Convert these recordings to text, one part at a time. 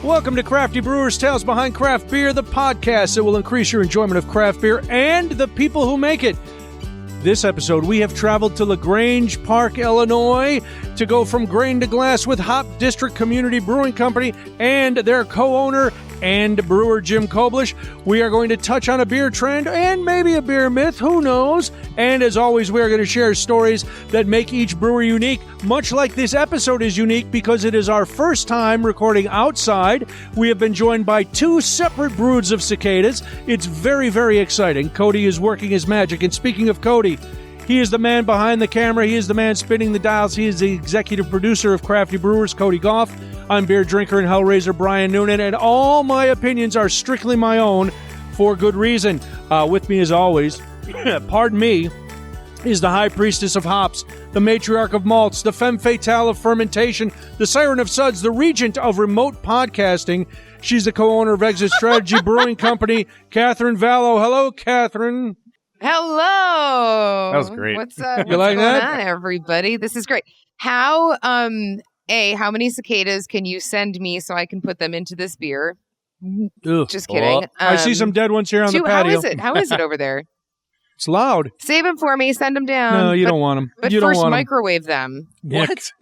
Welcome to Crafty Brewers Tales Behind Craft Beer, the podcast that will increase your enjoyment of craft beer and the people who make it. This episode, we have traveled to LaGrange Park, Illinois, to go from grain to glass with Hop District Community Brewing Company and their co-owner and brewer, Jim Koblish. We are going to touch on a beer trend and maybe a beer myth, who knows? And as always, we are going to share stories that make each brewer unique, much like this episode is unique because it is our first time recording outside. We have been joined by two separate broods of cicadas. It's very, very exciting. Cody is working his magic. And speaking of Cody, he is the man behind the camera. He is the man spinning the dials. He is the executive producer of Crafty Brewers, Cody Goff. I'm beer drinker and hellraiser Brian Noonan, and all my opinions are strictly my own for good reason. With me, as always, pardon me, is the high priestess of hops, the matriarch of malts, the femme fatale of fermentation, the siren of suds, the regent of remote podcasting. She's the co-owner of Exit Strategy Brewing Company, Catherine Vallow. Hello, Catherine. Hello. That was great. What's up? You like What's that? going on, everybody? This is great. How many cicadas can you send me so I can put them into this beer? Ugh. Just kidding. I see some dead ones here on the patio. How is it over there? It's loud. Save them for me. Send them down. No, you don't want them. But you first, don't want microwave them. What?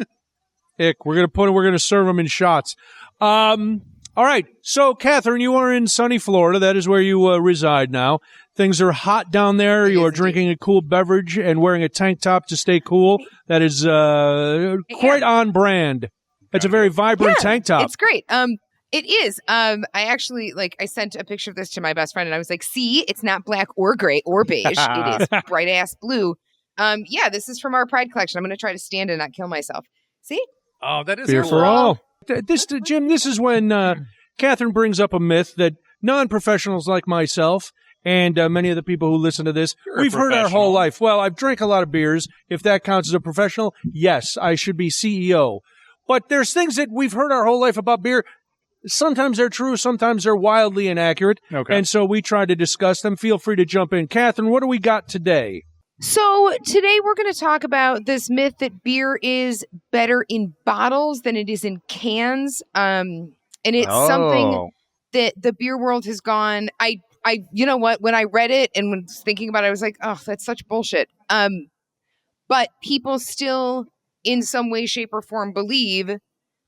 Ick. We're gonna serve them in shots. All right. So, Catherine, you are in sunny Florida. That is where you reside now. Things are hot down there. You are drinking a cool beverage and wearing a tank top to stay cool. That is quite on brand. It's a very vibrant tank top. It's great. It is. I actually, I sent a picture of this to my best friend, and I was like, see, it's not black or gray or beige. It is bright-ass blue. This is from our Pride collection. I'm going to try to stand and not kill myself. See? Oh, that is beer cool. for all. Jim, this is when Catherine brings up a myth that non-professionals like myself and many of the people who listen to this, we've heard our whole life. Well, I've drank a lot of beers. If that counts as a professional, yes, I should be CEO. But there's things that we've heard our whole life about beer. Sometimes they're true, sometimes they're wildly inaccurate. Okay. And so we try to discuss them. Feel free to jump in. Catherine, what do we got today? So today we're going to talk about this myth that beer is better in bottles than it is in cans. And it's something that the beer world has gone. You know what? When I read it and was thinking about it, I was like, oh, that's such bullshit. But people still, in some way, shape, or form, believe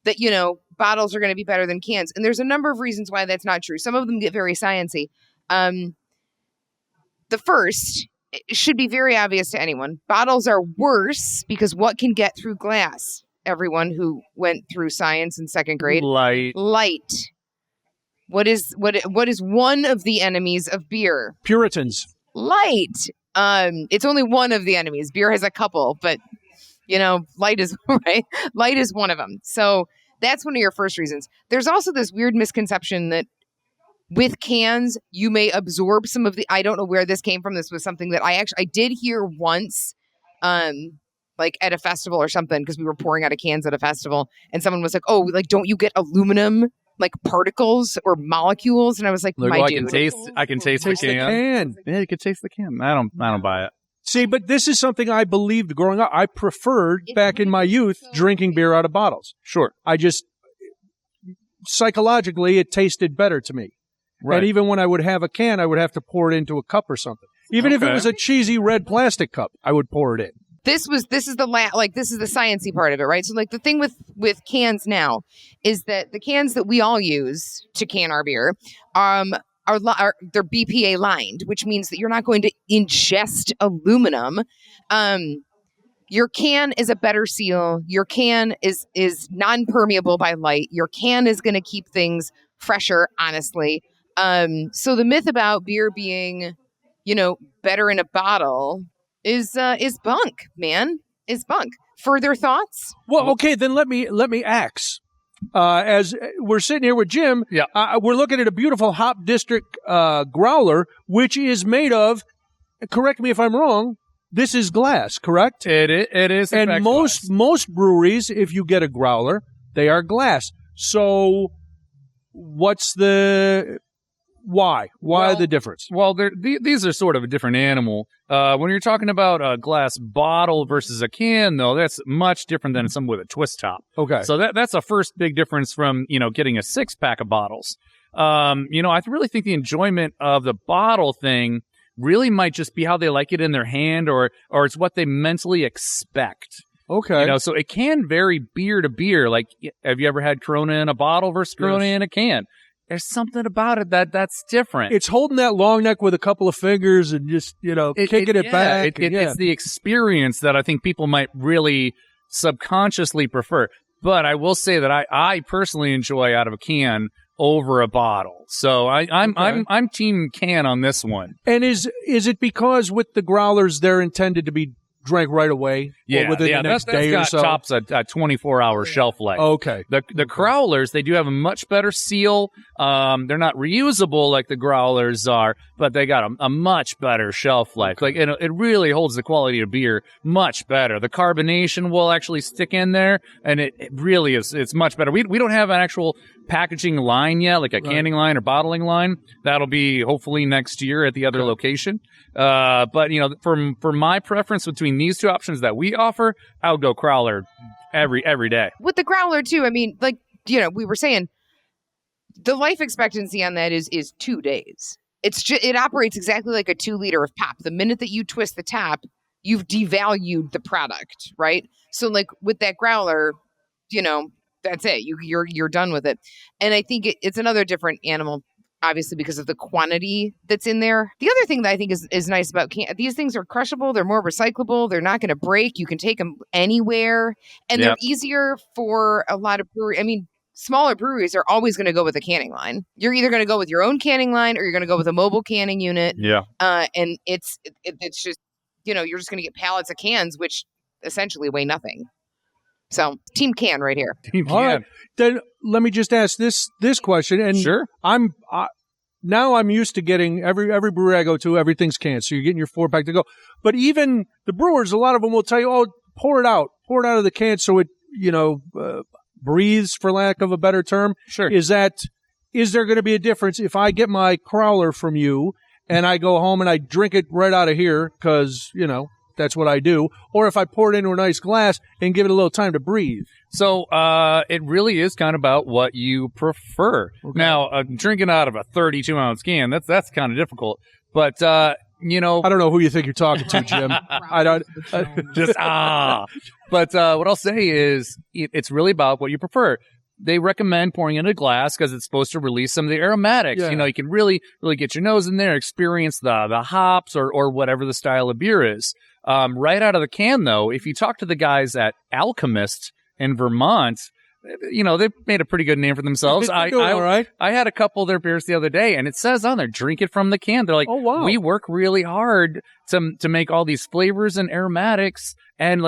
that, bottles are going to be better than cans. And there's a number of reasons why that's not true. Some of them get very sciencey. The first, it should be very obvious to anyone. Bottles are worse because what can get through glass? Everyone who went through science in second grade. Light. What is one of the enemies of beer? Puritans. Light. It's only one of the enemies. Beer has a couple, but light is right. Light is one of them. So that's one of your first reasons. There's also this weird misconception that with cans, you may absorb some of the, I don't know where this came from. This was something that I did hear once, at a festival or something, because we were pouring out of cans at a festival and someone was like, oh, don't you get aluminum, particles or molecules? And I was like, dude. I can taste the can. Yeah, you can taste the can. I don't buy it. See, but this is something I believed growing up. I preferred, back in my youth, drinking beer out of bottles. Sure. Psychologically, it tasted better to me. Right. And even when I would have a can, I would have to pour it into a cup or something. Even if it was a cheesy red plastic cup, I would pour it in. This is the sciencey part of it, right? So the thing with cans now is that the cans that we all use to can our beer, they're BPA-lined, which means that you're not going to ingest aluminum. Your can is a better seal. Your can is non-permeable by light. Your can is going to keep things fresher, honestly. So the myth about beer being, better in a bottle is bunk, man. Is bunk. Further thoughts? Well, okay, then let me axe. As we're sitting here with Jim, we're looking at a beautiful Hop District growler, which is made of, correct me if I'm wrong, this is glass, correct? It is. And most breweries, if you get a growler, they are glass. So what's the Why? Why the difference? Well, these are sort of a different animal. When you're talking about a glass bottle versus a can, though, that's much different than some with a twist top. Okay. So that's a first big difference from, getting a 6-pack of bottles. I really think the enjoyment of the bottle thing really might just be how they like it in their hand, or it's what they mentally expect. Okay. So it can vary beer to beer. Like, have you ever had Corona in a bottle versus Corona in a can? There's something about it that's different. It's holding that long neck with a couple of fingers and just, kicking it back. It's the experience that I think people might really subconsciously prefer. But I will say that I personally enjoy out of a can over a bottle. So I'm team can on this one. And is it because with the growlers they're intended to be drank right away? Yeah, or within the next day or so? Tops a 24-hour shelf life. Okay. The growlers, they do have a much better seal. They're not reusable like the growlers are, but they got a much better shelf life. Like it really holds the quality of beer much better. The carbonation will actually stick in there, and it really is. It's much better. We don't have an actual packaging line yet, like a canning line or bottling line. That'll be hopefully next year at the other location. But for my preference between these two options that we offer, I would go growler every day. With the growler too, I mean, we were saying, the life expectancy on that is 2 days. It operates exactly like a 2 liter of pop. The minute that you twist the tap, you've devalued the product, right? So like with that growler, that's it. You're done with it. And I think it's another different animal, obviously, because of the quantity that's in there. The other thing that I think is nice about these things are crushable. They're more recyclable. They're not going to break. You can take them anywhere. And they're easier for a lot of breweries. I mean, smaller breweries are always going to go with a canning line. You're either going to go with your own canning line or you're going to go with a mobile canning unit. Yeah. And it's just, you're just going to get pallets of cans, which essentially weigh nothing. So team can right here. Team can. All right. Then let me just ask this question. And sure. Now I'm used to getting every brewery I go to, everything's canned. So you're getting your 4-pack to go. But even the brewers, a lot of them will tell you, pour it out of the can so it, breathes, for lack of a better term. Sure. Is there going to be a difference if I get my growler from you and I go home and I drink it right out of here because, that's what I do, or if I pour it into a nice glass and give it a little time to breathe? So it really is kind of about what you prefer. Okay. Now, drinking out of a 32-ounce can, that's kind of difficult. But, I don't know who you think you're talking to, Jim. I don't. But what I'll say is it's really about what you prefer. They recommend pouring in a glass because it's supposed to release some of the aromatics. Yeah. You can really, really get your nose in there, experience the hops or whatever the style of beer is. Right out of the can, though, if you talk to the guys at Alchemist in Vermont, they've made a pretty good name for themselves. All right. I had a couple of their beers the other day, and it says on there, drink it from the can. They're like, oh, wow. We work really hard to make all these flavors and aromatics and,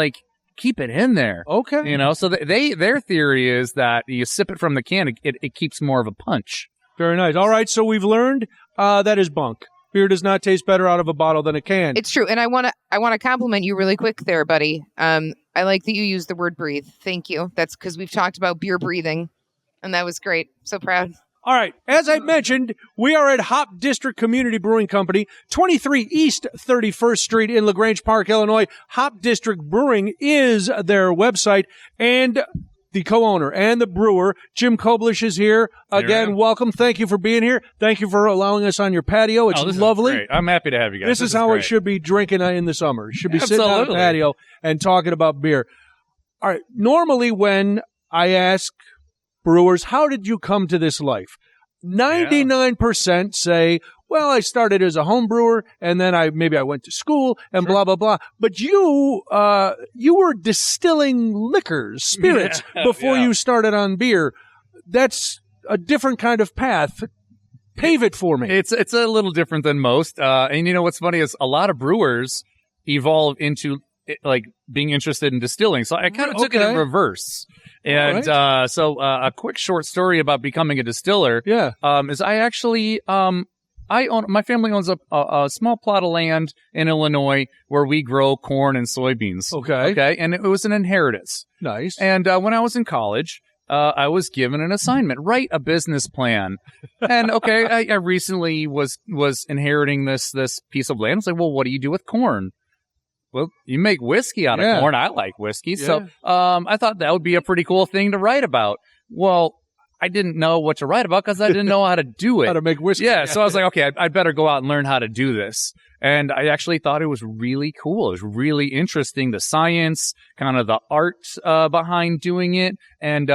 keep it in there. Okay. So their theory is that you sip it from the can, it keeps more of a punch. Very nice. All right, so we've learned that is bunk. Beer does not taste better out of a bottle than a can. It's true, and I want to compliment you really quick there, buddy. I like that you used the word breathe. Thank you. That's because we've talked about beer breathing, and that was great. So proud. All right. As I mentioned, we are at Hop District Community Brewing Company, 23 East 31st Street in LaGrange Park, Illinois. Hop District Brewing is their website, and the co-owner and the brewer, Jim Koblish, is here. Again, welcome. Thank you for being here. Thank you for allowing us on your patio. It's lovely. Great. I'm happy to have you guys. This is how it should be drinking in the summer. You should be sitting on the patio and talking about beer. All right. Normally when I ask brewers, how did you come to this life? 99% say, well, I started as a home brewer, and then I went to school, and blah, blah, blah. But you were distilling liquors, spirits, before you started on beer. That's a different kind of path. Pave it for me. It's a little different than most. And what's funny is a lot of brewers evolve into being interested in distilling. So I kind of took it in reverse. And so a quick short story about becoming a distiller is I actually my family owns a small plot of land in Illinois where we grow corn and soybeans. Okay. And it was an inheritance. Nice. And when I was in college, I was given an assignment, write a business plan. And okay, I recently was inheriting this piece of land. I was like, well, what do you do with corn? Well, you make whiskey out of corn. I like whiskey. Yeah. So I thought that would be a pretty cool thing to write about. Well, I didn't know what to write about because I didn't know how to do it. How to make whiskey. Yeah, so I was like, okay, I'd better go out and learn how to do this. And I actually thought it was really cool. It was really interesting, the science, kind of the art behind doing it. And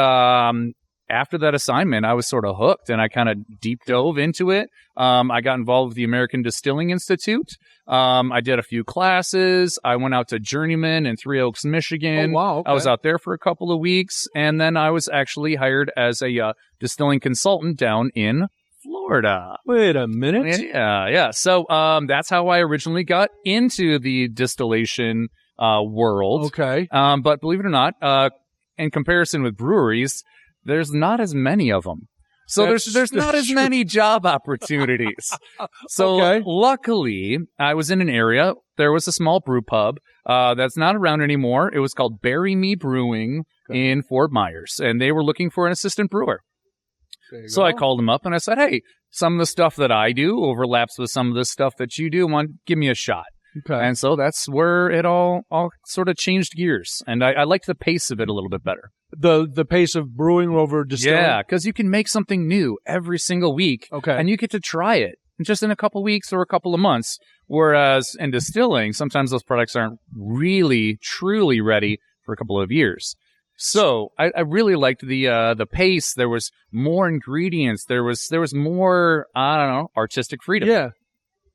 after that assignment, I was sort of hooked, and I kind of deep dove into it. I got involved with the American Distilling Institute. I did a few classes. I went out to Journeyman in Three Oaks, Michigan. Oh, wow. Okay. I was out there for a couple of weeks, and then I was actually hired as a distilling consultant down in Florida. Wait a minute. Yeah. So that's how I originally got into the distillation world. Okay. But believe it or not, in comparison with breweries, there's not as many of them. So there's not as many job opportunities. So luckily, I was in an area. There was a small brew pub that's not around anymore. It was called Bury Me Brewing in Fort Myers, and they were looking for an assistant brewer. So I called them up and I said, hey, some of the stuff that I do overlaps with some of the stuff that you do. Give me a shot. Okay. And so that's where it all sort of changed gears. And I liked the pace of it a little bit better. The pace of brewing over distilling? Yeah, because you can make something new every single week. Okay. And you get to try it just in a couple weeks or a couple of months. Whereas in distilling, sometimes those products aren't really, truly ready for a couple of years. So I really liked the pace. There was more ingredients. There was more, I don't know, artistic freedom. Yeah.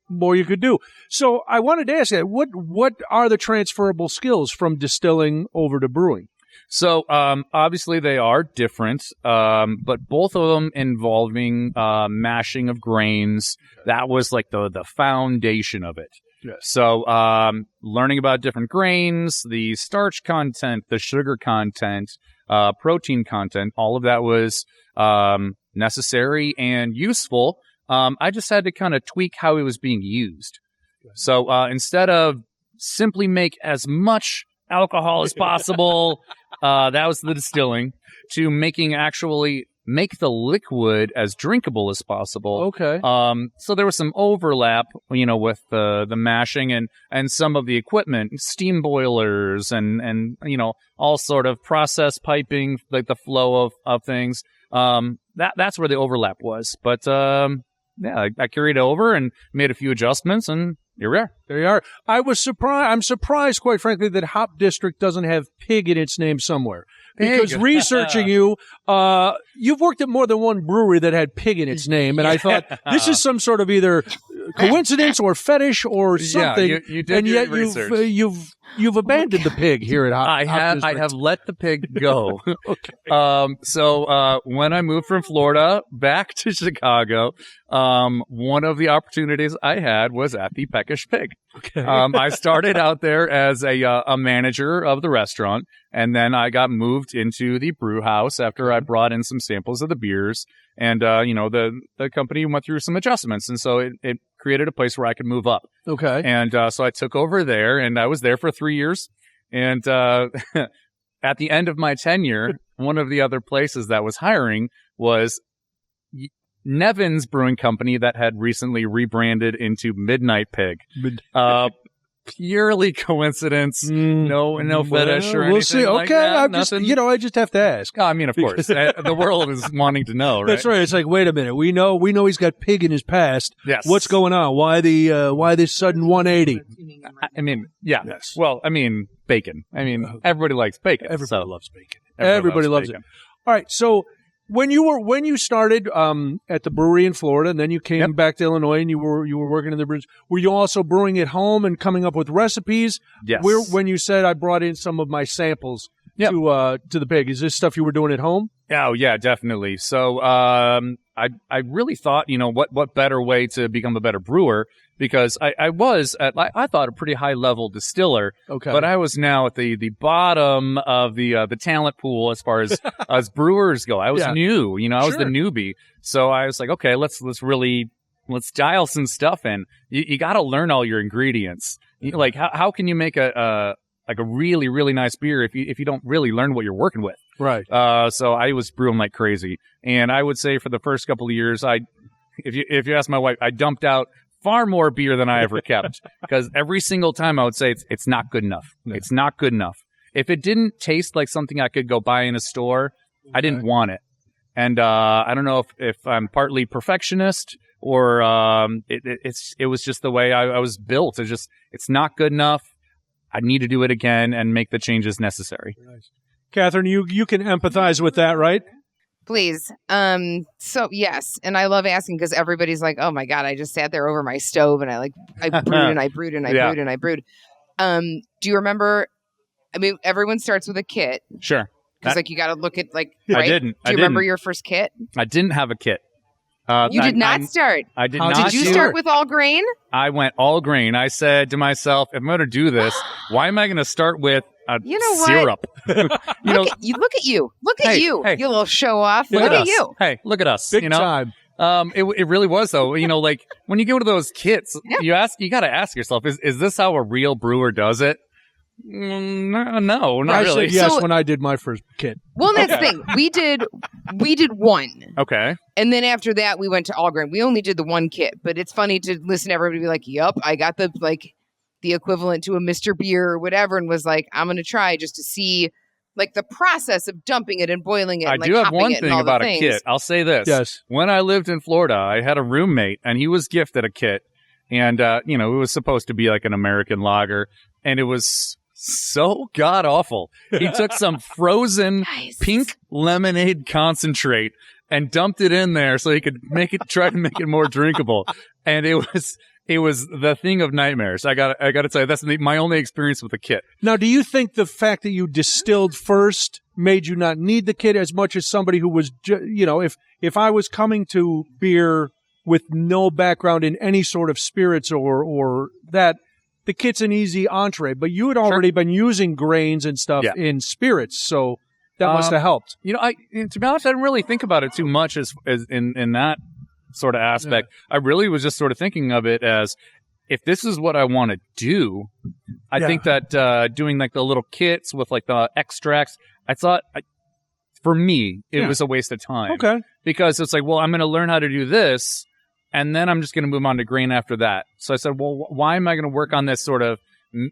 More you could do. So I wanted to ask you, what are the transferable skills from distilling over to brewing? So obviously they are different, but both of them involving mashing of grains. That was like the foundation of it. Yes. So learning about different grains, the starch content, the sugar content, protein content, all of that was necessary and useful. I just had to kind of tweak how it was being used. So instead of simply make as much alcohol as possible, that was the distilling, to make the liquid as drinkable as possible. Okay. So there was some overlap, with the mashing and some of the equipment, steam boilers and all sort of process piping, like the flow of things. That's where the overlap was. But I carried it over and made a few adjustments, and here we are. There you are. I'm surprised, quite frankly, that Hop District doesn't have pig in its name somewhere. Because researching you've worked at more than one brewery that had pig in its name, and I thought this is some sort of either coincidence or fetish or something. Yeah, you did, and yet research. you've abandoned the pig here at Hop. I have let the pig go. Okay. So when I moved from Florida back to Chicago, one of the opportunities I had was at the Peckish Pig. Okay. I started out there as a manager of the restaurant, and then I got moved into the brew house after I brought in some samples of the beers, and the company went through some adjustments, and so it created a place where I could move up. Okay. And so I took over there, and I was there for 3 years. And at the end of my tenure, one of the other places that was hiring was Nevin's Brewing Company that had recently rebranded into Midnight Pig. Purely coincidence, no fetish or anything. We'll see. Like Okay, that. I just have to ask. I mean, of course, the world is wanting to know, right? That's right. It's like, wait a minute. We know he's got pig in his past. Yes. What's going on? Why this sudden 180? I mean, yeah. Yes. Well, I mean, bacon. I mean, everybody likes bacon. Everybody loves bacon. Everybody loves it. All right. So when you started at the brewery in Florida, and then you came back to Illinois, and you were working in the breweries, were you also brewing at home and coming up with recipes? Yes. When you said I brought in some of my samples to the pig, is this stuff you were doing at home? Oh yeah, definitely. So I really thought, what better way to become a better brewer, because I was at, I thought, a pretty high level distiller. Okay. But I was now at the bottom of the talent pool as far as brewers go. I was new, I was the newbie. So I was like, okay, let's dial some stuff in. You got to learn all your ingredients. Like how can you make a really, really nice beer if you don't really learn what you're working with? Right. So I was brewing like crazy. And I would say for the first couple of years, if you ask my wife, I dumped out far more beer than I ever kept, because every single time I would say it's not good enough. No. It's not good enough. If it didn't taste like something I could go buy in a store, I didn't want it. And I don't know if I'm partly perfectionist or it was just the way I was built. It's not good enough. I need to do it again and make the changes necessary. Nice. Catherine, you can empathize with that, right? Please. So yes, and I love asking because everybody's like, "Oh my God, I just sat there over my stove and I brewed and I brewed and I brewed and I brewed." Do you remember? I mean, everyone starts with a kit. Sure. Because you got to look at right? I didn't. Do you remember your first kit? I didn't have a kit. You did not start. I did not. Did you start with all grain? I went all grain. I said to myself, if I'm going to do this, why am I going to start with a syrup? Look at you. Look at you. Hey. You little show off. Look at us. you. Hey, look at us. Big time. It really was though. Like when you go to those kits, you got to ask yourself, is this how a real brewer does it? No, not really. I said yes when I did my first kit. Well, that's the thing. We did one. Okay. And then after that, we went to all grain. We only did the one kit, but it's funny to listen to everybody be like, "Yup, I got the equivalent to a Mr. Beer or whatever," and was like, "I'm going to try just to see the process of dumping it and boiling it." I and, do have one it thing about a kit. I'll say this. Yes. When I lived in Florida, I had a roommate, and he was gifted a kit, and it was supposed to be like an American lager, and it was so god awful. He took some frozen pink lemonade concentrate and dumped it in there so he could try to make it more drinkable. And it was the thing of nightmares. I got to tell you, that's my only experience with the kit. Now, do you think the fact that you distilled first made you not need the kit as much as somebody who was, if I was coming to beer with no background in any sort of spirits or that, the kit's an easy entree, but you had already been using grains and stuff in spirits, so that must have helped. To be honest, I didn't really think about it too much as in that sort of aspect. Yeah. I really was just sort of thinking of it as, if this is what I want to do, I think that doing the little kits with the extracts, I thought, for me, it was a waste of time. Okay. Because it's I'm going to learn how to do this, and then I'm just going to move on to grain after that. So I said, well, why am I going to work on this sort of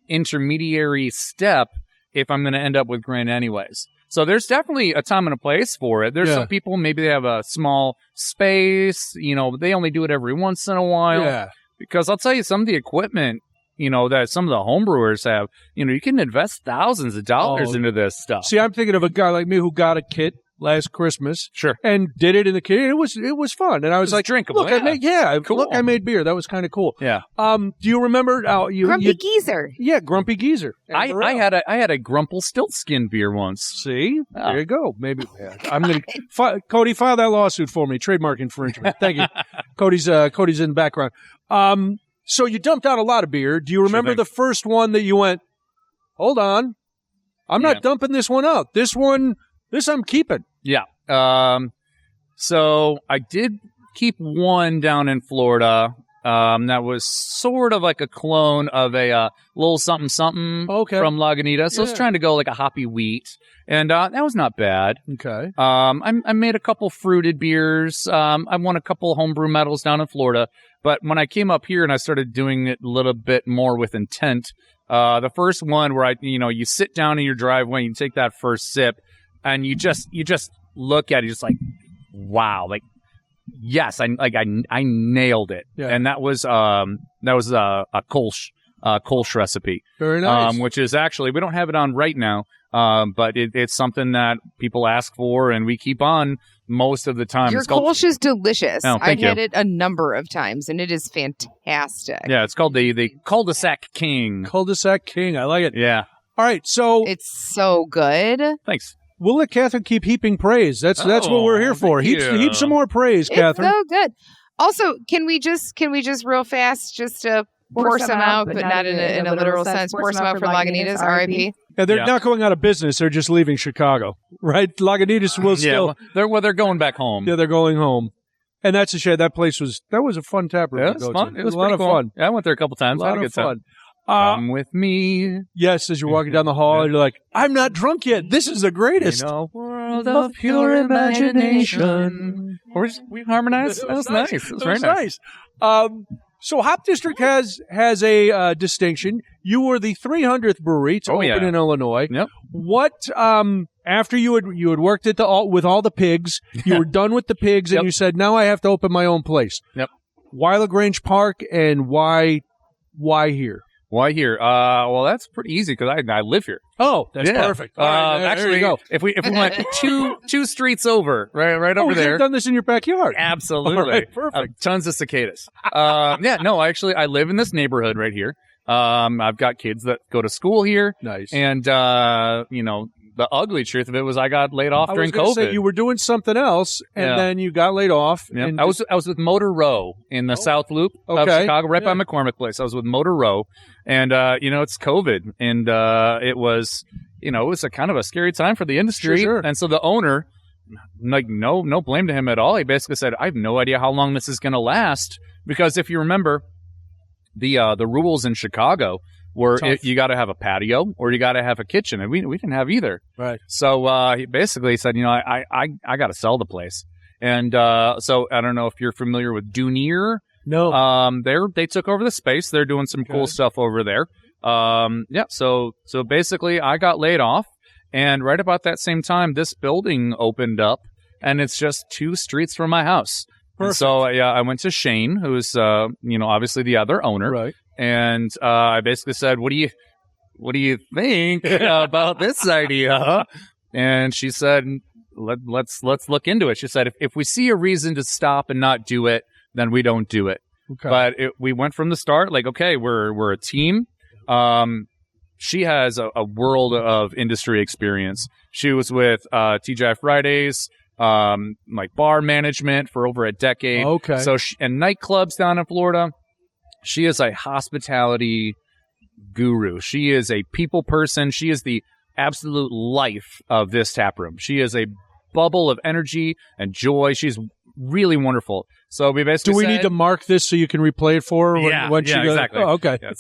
intermediary step if I'm going to end up with grain anyways? So there's definitely a time and a place for it. There's some people, maybe they have a small space, they only do it every once in a while. Yeah. Because I'll tell you, some of the equipment, that some of the homebrewers have, you can invest thousands of dollars into this stuff. See, I'm thinking of a guy like me who got a kit last Christmas, and did it in the kit. It was fun, and I was like, drinkable. Look, I made beer. That was kind of cool. Yeah. Do you remember? Grumpy Geezer. Yeah, Grumpy Geezer. I had a Grumple Stiltskin beer once. See, there you go. Maybe I'm gonna Cody, file that lawsuit for me. Trademark infringement. Thank you. Cody's in the background. So you dumped out a lot of beer. Do you remember the first one that you went, hold on, I'm not dumping this one out. This I'm keeping. Yeah. So I did keep one down in Florida. That was sort of like a clone of a little something something from Lagunitas. So I was trying to go like a hoppy wheat, and that was not bad. Okay. I made a couple fruited beers. I won a couple homebrew medals down in Florida. But when I came up here and I started doing it a little bit more with intent, the first one where you sit down in your driveway, you take that first sip, and you just look at it, just like, wow, like, yes, I nailed it. Yeah. And that was a Kolsch recipe. Very nice. Which is actually, we don't have it on right now, but it's something that people ask for, and we keep on most of the time. Your Kolsch is delicious. Oh, I've had it a number of times, and it is fantastic. Yeah, it's called the Cul-de-sac King. Cul-de-sac King. I like it. Yeah. All right, so it's so good. Thanks. We'll let Catherine keep heaping praise. That's what we're here for. Heap some more praise, Catherine. It's so good. Also, can we just real fast just pour some out, but not in a literal sense. Pour some out for Lagunitas, RIP. Yeah, they're not going out of business. They're just leaving Chicago, right? Lagunitas will still. They're going back home. Yeah, they're going home, and that's a shame. That place was a fun tap room. Yeah, it was fun. It was a lot of cool. fun. Yeah, I went there a couple times. I had a good time. Come with me. Yes, as you're walking down the hall, and you're like, I'm not drunk yet. This is the greatest. World of pure imagination. We harmonized. That was nice. It was very nice. So Hop District has a distinction. You were the 300th brewery to open in Illinois. Yep. What after you had worked at with all the pigs, you were done with the pigs, and you said, now I have to open my own place. Yep. Why LaGrange Park, and why here? Why here? Well, that's pretty easy because I live here. Oh, that's perfect. All right, actually, there you go. if we went two streets over, right over there. You've done this in your backyard. Absolutely. All right, perfect. Tons of cicadas. Actually, I live in this neighborhood right here. I've got kids that go to school here. Nice. And, the ugly truth of it was I got laid off during COVID. Say you were doing something else, and then you got laid off. Yeah. And I was with Motor Row in the South Loop of Chicago, right by McCormick Place. I was with Motor Row, and it's COVID, and it was a kind of a scary time for the industry. Sure. And so the owner, like no blame to him at all. He basically said, I have no idea how long this is going to last, because if you remember, the rules in Chicago were you got to have a patio or you got to have a kitchen, and we didn't have either. Right. So he basically said, I got to sell the place, and so I don't know if you're familiar with Dunier. No. They took over the space. They're doing some cool stuff over there. So basically, I got laid off, and right about that same time, this building opened up, and it's just 2 streets from my house. So I went to Shane, who's obviously the other owner, right? And I basically said, "What do you think about this idea?" And she said, "Let's look into it." She said, "If we see a reason to stop and not do it, then we don't do it." Okay. But we went from the start, like, okay, we're a team. She has a world of industry experience. She was with TGI Fridays. Like bar management for over a decade. Okay. So and nightclubs down in Florida. She is a hospitality guru. She is a people person. She is the absolute life of this tap room. She is a bubble of energy and joy. She's really wonderful. So we basically do we need to mark this so you can replay it for her when she goes? Exactly. Oh, okay. Yeah,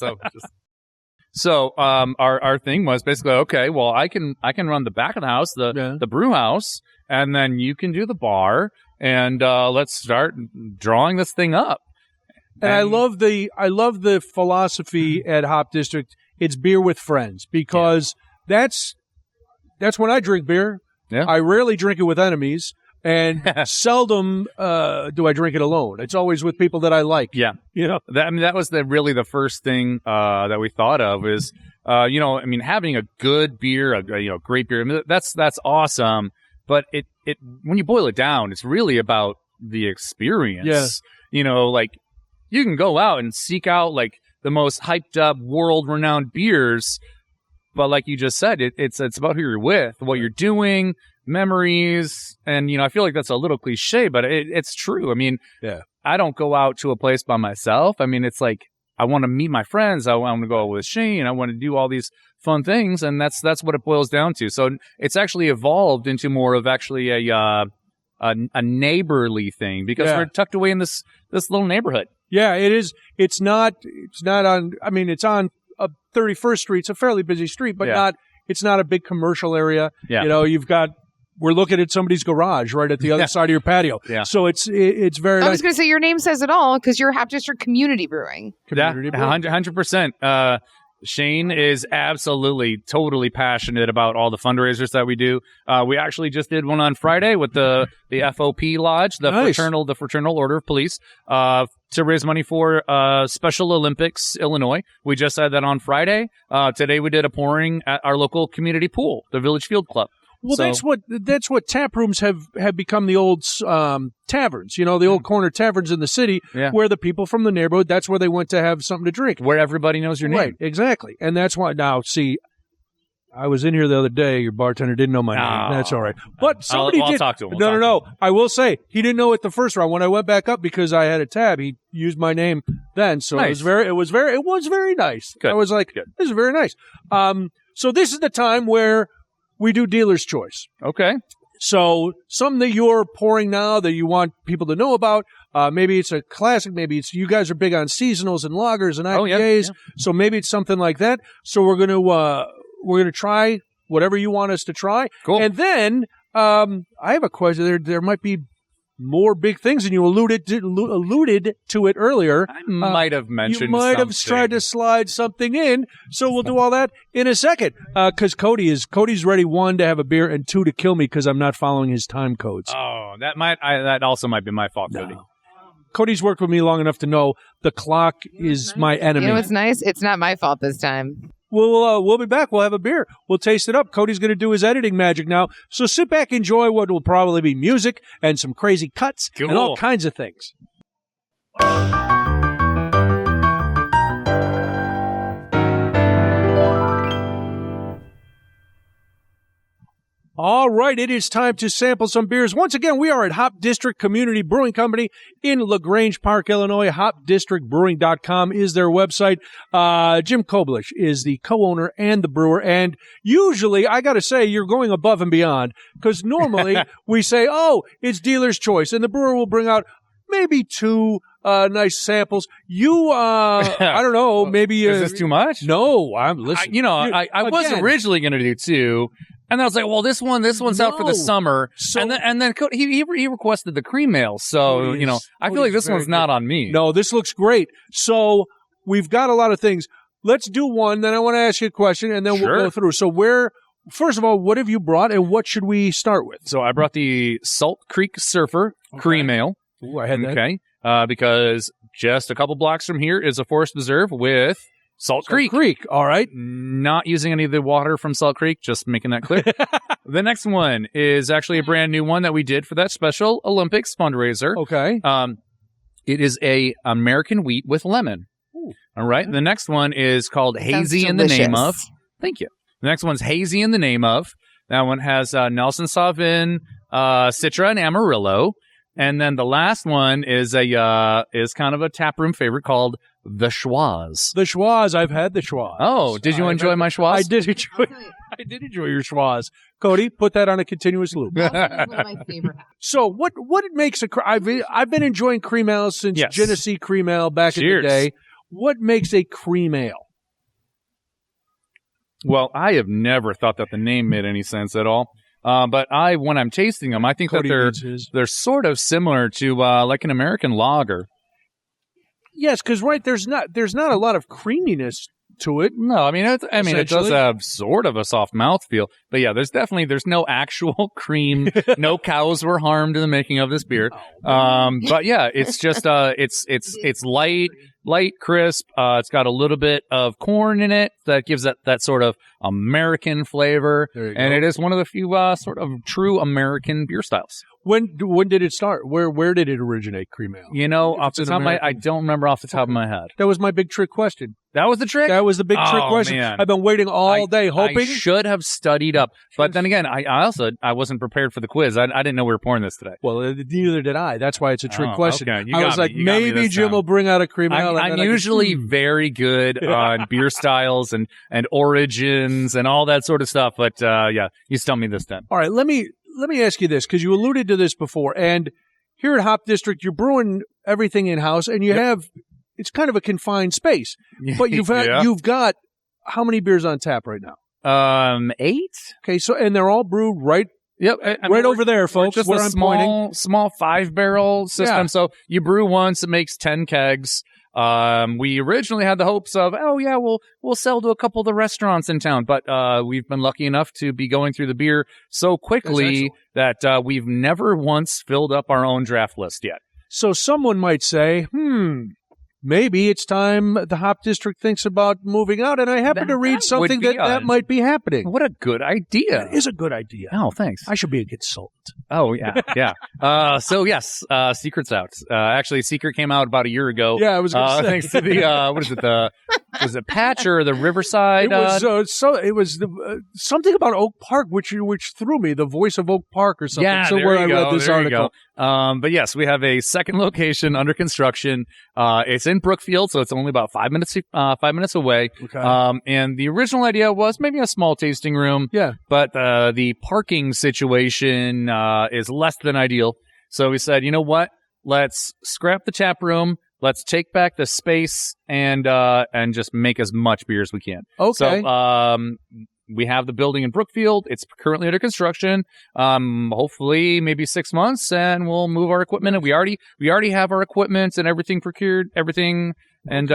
so our thing was basically, okay, well, I can run the back of the house, the brew house, and then you can do the bar, and let's start drawing this thing up. And I love the philosophy at Hop District. It's beer with friends, because that's when I drink beer. Yeah. I rarely drink it with enemies, and seldom do I drink it alone. It's always with people that I like. Yeah. That was really the first thing that we thought of is, having a good beer, a great beer. I mean, that's awesome. But it when you boil it down, it's really about the experience. Yeah. Like you can go out and seek out like the most hyped up, world renowned beers, but like you just said, it's about who you're with, what you're doing, memories, and I feel like that's a little cliche, but it's true. I mean, I don't go out to a place by myself. I mean, it's like I want to meet my friends. I want to go out with Shane. I want to do all these fun things, and that's what it boils down to. So it's actually evolved into more of actually a neighborly thing, because we're tucked away in this little neighborhood. Yeah, it is. It's not on. I mean, it's on 31st Street. It's a fairly busy street, but not. It's not a big commercial area. Yeah. We're looking at somebody's garage right at the other side of your patio. Yeah. So it's very nice. I was going to say your name says it all, because you're Hop District Community Brewing. Yeah, 100%. Shane is absolutely, totally passionate about all the fundraisers that we do. We actually just did one on Friday with the FOP Lodge, the Fraternal Order of Police, to raise money for Special Olympics Illinois. We just had that on Friday. Today we did a pouring at our local community pool, the Village Field Club. Well, that's what tap rooms have become, the old taverns, the old corner taverns in the city, where the people from the neighborhood, that's where they went to have something to drink. Where everybody knows your name. Right, exactly. And that's why, now, see, I was in here the other day, your bartender didn't know my name. That's all right. But somebody I'll did. Talk to him. No. I will say, he didn't know it the first round. When I went back up, because I had a tab, he used my name then. So nice. it was very nice. Good. I was like, this is very nice. So this is the time where we do dealer's choice. Okay. So something that you're pouring now that you want people to know about, maybe it's a classic, maybe it's, you guys are big on seasonals and lagers and IPAs, so maybe it's something like that. So we're going to try whatever you want us to try. Cool. And then I have a question. There might be more big things, and you alluded to it earlier. I might have mentioned You might have something. tried to slide something in, so we'll do all that in a second. Because Cody's ready, 1, to have a beer, and 2, to kill me because I'm not following his time codes. Oh, that also might be my fault, Cody. No. Cody's worked with me long enough to know the clock is my enemy. You know what's nice? It's not my fault this time. We'll be back. We'll have a beer. We'll taste it up. Cody's going to do his editing magic now. So sit back, enjoy what will probably be music and some crazy cuts and all kinds of things. All right, it is time to sample some beers. Once again, we are at Hop District Community Brewing Company in LaGrange Park, Illinois. HopDistrictBrewing.com is their website. Jim Koblish is the co-owner and the brewer. And usually, I got to say, you're going above and beyond, because normally we say, oh, it's dealer's choice, and the brewer will bring out maybe 2 nice samples. You, I don't know, maybe... Is this too much? No, I'm listening. I was originally going to do 2, and I was like, well, this one's out for the summer. So, and then he requested the cream ale. So, I feel like this one's not on me. No, this looks great. So we've got a lot of things. Let's do one, then I want to ask you a question, and then we'll go through. So first of all, what have you brought, and what should we start with? So I brought the Salt Creek Surfer cream ale. Ooh, I had that. Okay. Because just a couple blocks from here is a forest preserve with Salt Creek. All right. Not using any of the water from Salt Creek, just making that clear. The next one is actually a brand new one that we did for that special Olympics fundraiser. Okay. It is a American wheat with lemon. Ooh. All right. The next one is called Hazy in the Name of. Thank you. The next one's Hazy in the Name of. That one has Nelson Sauvin, Citra, and Amarillo. And then the last one is kind of a taproom favorite called the Schwaz. The Schwaz. I've had the Schwaz. Oh, did you enjoy my Schwaz? I did enjoy your Schwaz. Cody, put that on a continuous loop. One of my favorite. So what makes I've been enjoying cream ale since Genesee cream ale back in the day. What makes a cream ale? Well, I have never thought that the name made any sense at all. But when I'm tasting them, I think Cody that they're sort of similar to like an American lager. Yes, because there's not a lot of creaminess to it. No, I mean it does have sort of a soft mouthfeel, but yeah, there's no actual cream. No cows were harmed in the making of this beer. But yeah, it's just it's light, crisp. It's got a little bit of corn in it that gives that sort of American flavor, and it is one of the few sort of true American beer styles. When did it start? Where did it originate, cream ale? Off the top of I don't remember off the top of my head. That was my big trick question. That was the trick? That was the big trick question. Man. I've been waiting all day hoping. I should have studied up. But then again, I wasn't prepared for the quiz. I didn't know we were pouring this today. Well, neither did I. That's why it's a trick question. Okay. I was like, maybe Jim will bring out a cream ale. I'm usually very good on beer styles and origins and all that sort of stuff. But you stumped me this time. All right, let me ask you this, because you alluded to this before. And here at Hop District, you're brewing everything in-house, and you have... It's kind of a confined space, but you've got how many beers on tap right now? 8. Okay, so and they're all brewed right. Yep, right over there, folks. Just where a I'm pointing. small 5-barrel system. Yeah. So you brew once, it makes 10 kegs. We originally had the hopes of, we'll sell to a couple of the restaurants in town, but we've been lucky enough to be going through the beer so quickly that we've never once filled up our own draft list yet. So someone might say, maybe it's time the Hop District thinks about moving out, and I happen to read something that might be happening. What a good idea. It is a good idea. Oh, thanks. I should be a consultant. Oh, yeah. So, yes, Secret's out. Actually, Secret came out about a year ago. Yeah, I was going to say. Thanks to the, Was it Patch or the Riverside? It was something about Oak Park, which threw me. The voice of Oak Park or something. Yeah, so there where you I go, read this there article. You go. But yes, we have a second location under construction. It's in Brookfield, so it's only about 5 minutes away. Okay. And the original idea was maybe a small tasting room. Yeah. But the parking situation is less than ideal. So we said, you know what? Let's scrap the tap room. Let's take back the space and just make as much beer as we can. Okay. So we have the building in Brookfield. It's currently under construction. Hopefully, maybe 6 months, and we'll move our equipment. And we already have our equipment and everything procured, everything. And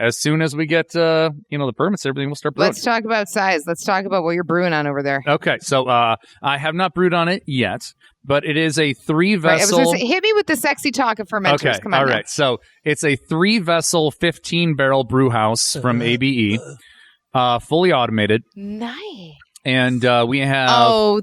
as soon as we get the permits, everything will start brewing. Let's talk about size. Let's talk about what you're brewing on over there. Okay, so I have not brewed on it yet, but it is a 3-vessel. Right, I was gonna say, hit me with the sexy talk of fermenters. Okay, Come on. all right. So it's a 3-vessel, 15-barrel brew house from ABE, fully automated. Nice. And we have. Oh,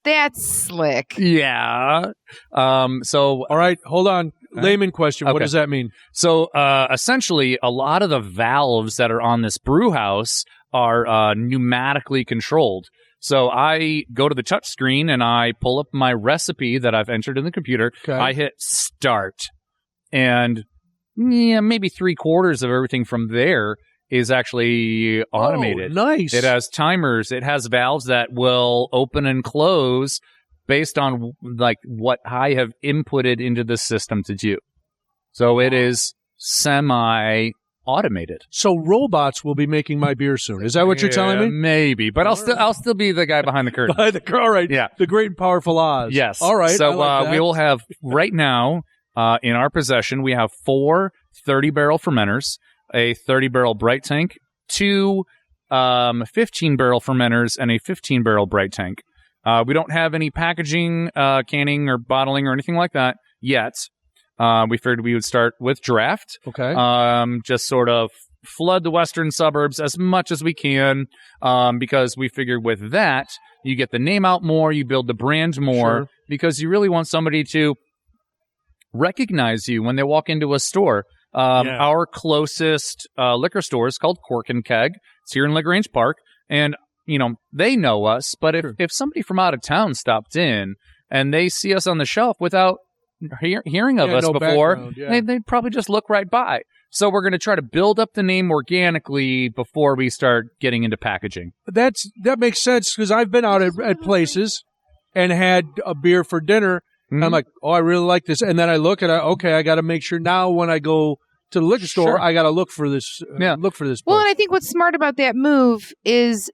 that's slick. Yeah. So all right, hold on. Layman question. Okay. What does that mean? So essentially, a lot of the valves that are on this brew house are pneumatically controlled. So I go to the touch screen and I pull up my recipe that I've entered in the computer. Okay. I hit start, and maybe 3/4 of everything from there is actually automated. Oh, nice. It has timers. It has valves that will open and close based on like what I have inputted into the system to do. So it is semi-automated. So robots will be making my beer soon. Is that what you're telling me? Maybe, but I'll still be the guy behind the curtain. All right. Yeah. The great and powerful Oz. Yes. All right. So I like that. we will have right now in our possession, we have 4 30-barrel fermenters, a 30-barrel bright tank, 2 15-barrel fermenters, and a 15-barrel bright tank. We don't have any packaging, canning, or bottling or anything like that yet. We figured we would start with draft. Okay. Just sort of flood the western suburbs as much as we can, because we figured with that, you get the name out more, you build the brand more, Sure. because you really want somebody to recognize you when they walk into a store. Our closest liquor store is called Cork and Keg. It's here in LaGrange Park, and they know us, but if somebody from out of town stopped in and they see us on the shelf without hearing of us before, they'd probably just look right by. So we're going to try to build up the name organically before we start getting into packaging. That makes sense, because I've been out at places and had a beer for dinner, and I'm like, oh, I really like this. And then I look and I got to make sure now when I go to the liquor store, I got to look for this. Look for this place. Well, and I think what's smart about that move is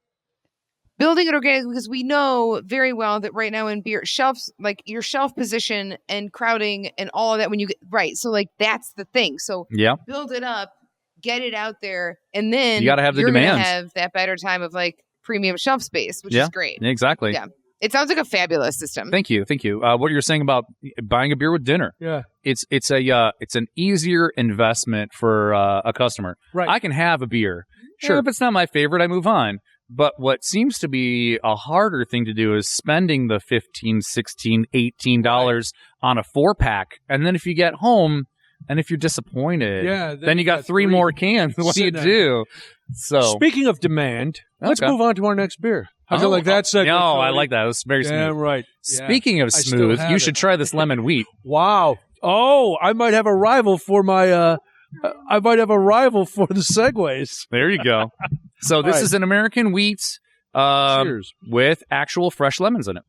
building it organically, because we know very well that right now in beer shelves, like your shelf position and crowding and all of that, when you get right. So like that's the thing. So build it up, get it out there, and then you got to have the you're demand. Gonna have that better time of like premium shelf space, which is great. Exactly. Yeah. It sounds like a fabulous system. Thank you. What you were saying about buying a beer with dinner? Yeah, it's an easier investment for a customer. Right. I can have a beer. Sure. If it's not my favorite, I move on. But what seems to be a harder thing to do is spending the $15, $16, $18 on a 4-pack, and then if you get home and if you're disappointed, then you got 3 more cans. What do you do? So speaking of demand, let's move on to our next beer. How's it like that segment? No, I like that. It's very smooth. Yeah, right. Speaking of smooth, you should try this lemon wheat. Wow. Oh, I might have a rival for my. I might have a rival for the segues. There you go. So this is an American wheat with actual fresh lemons in it.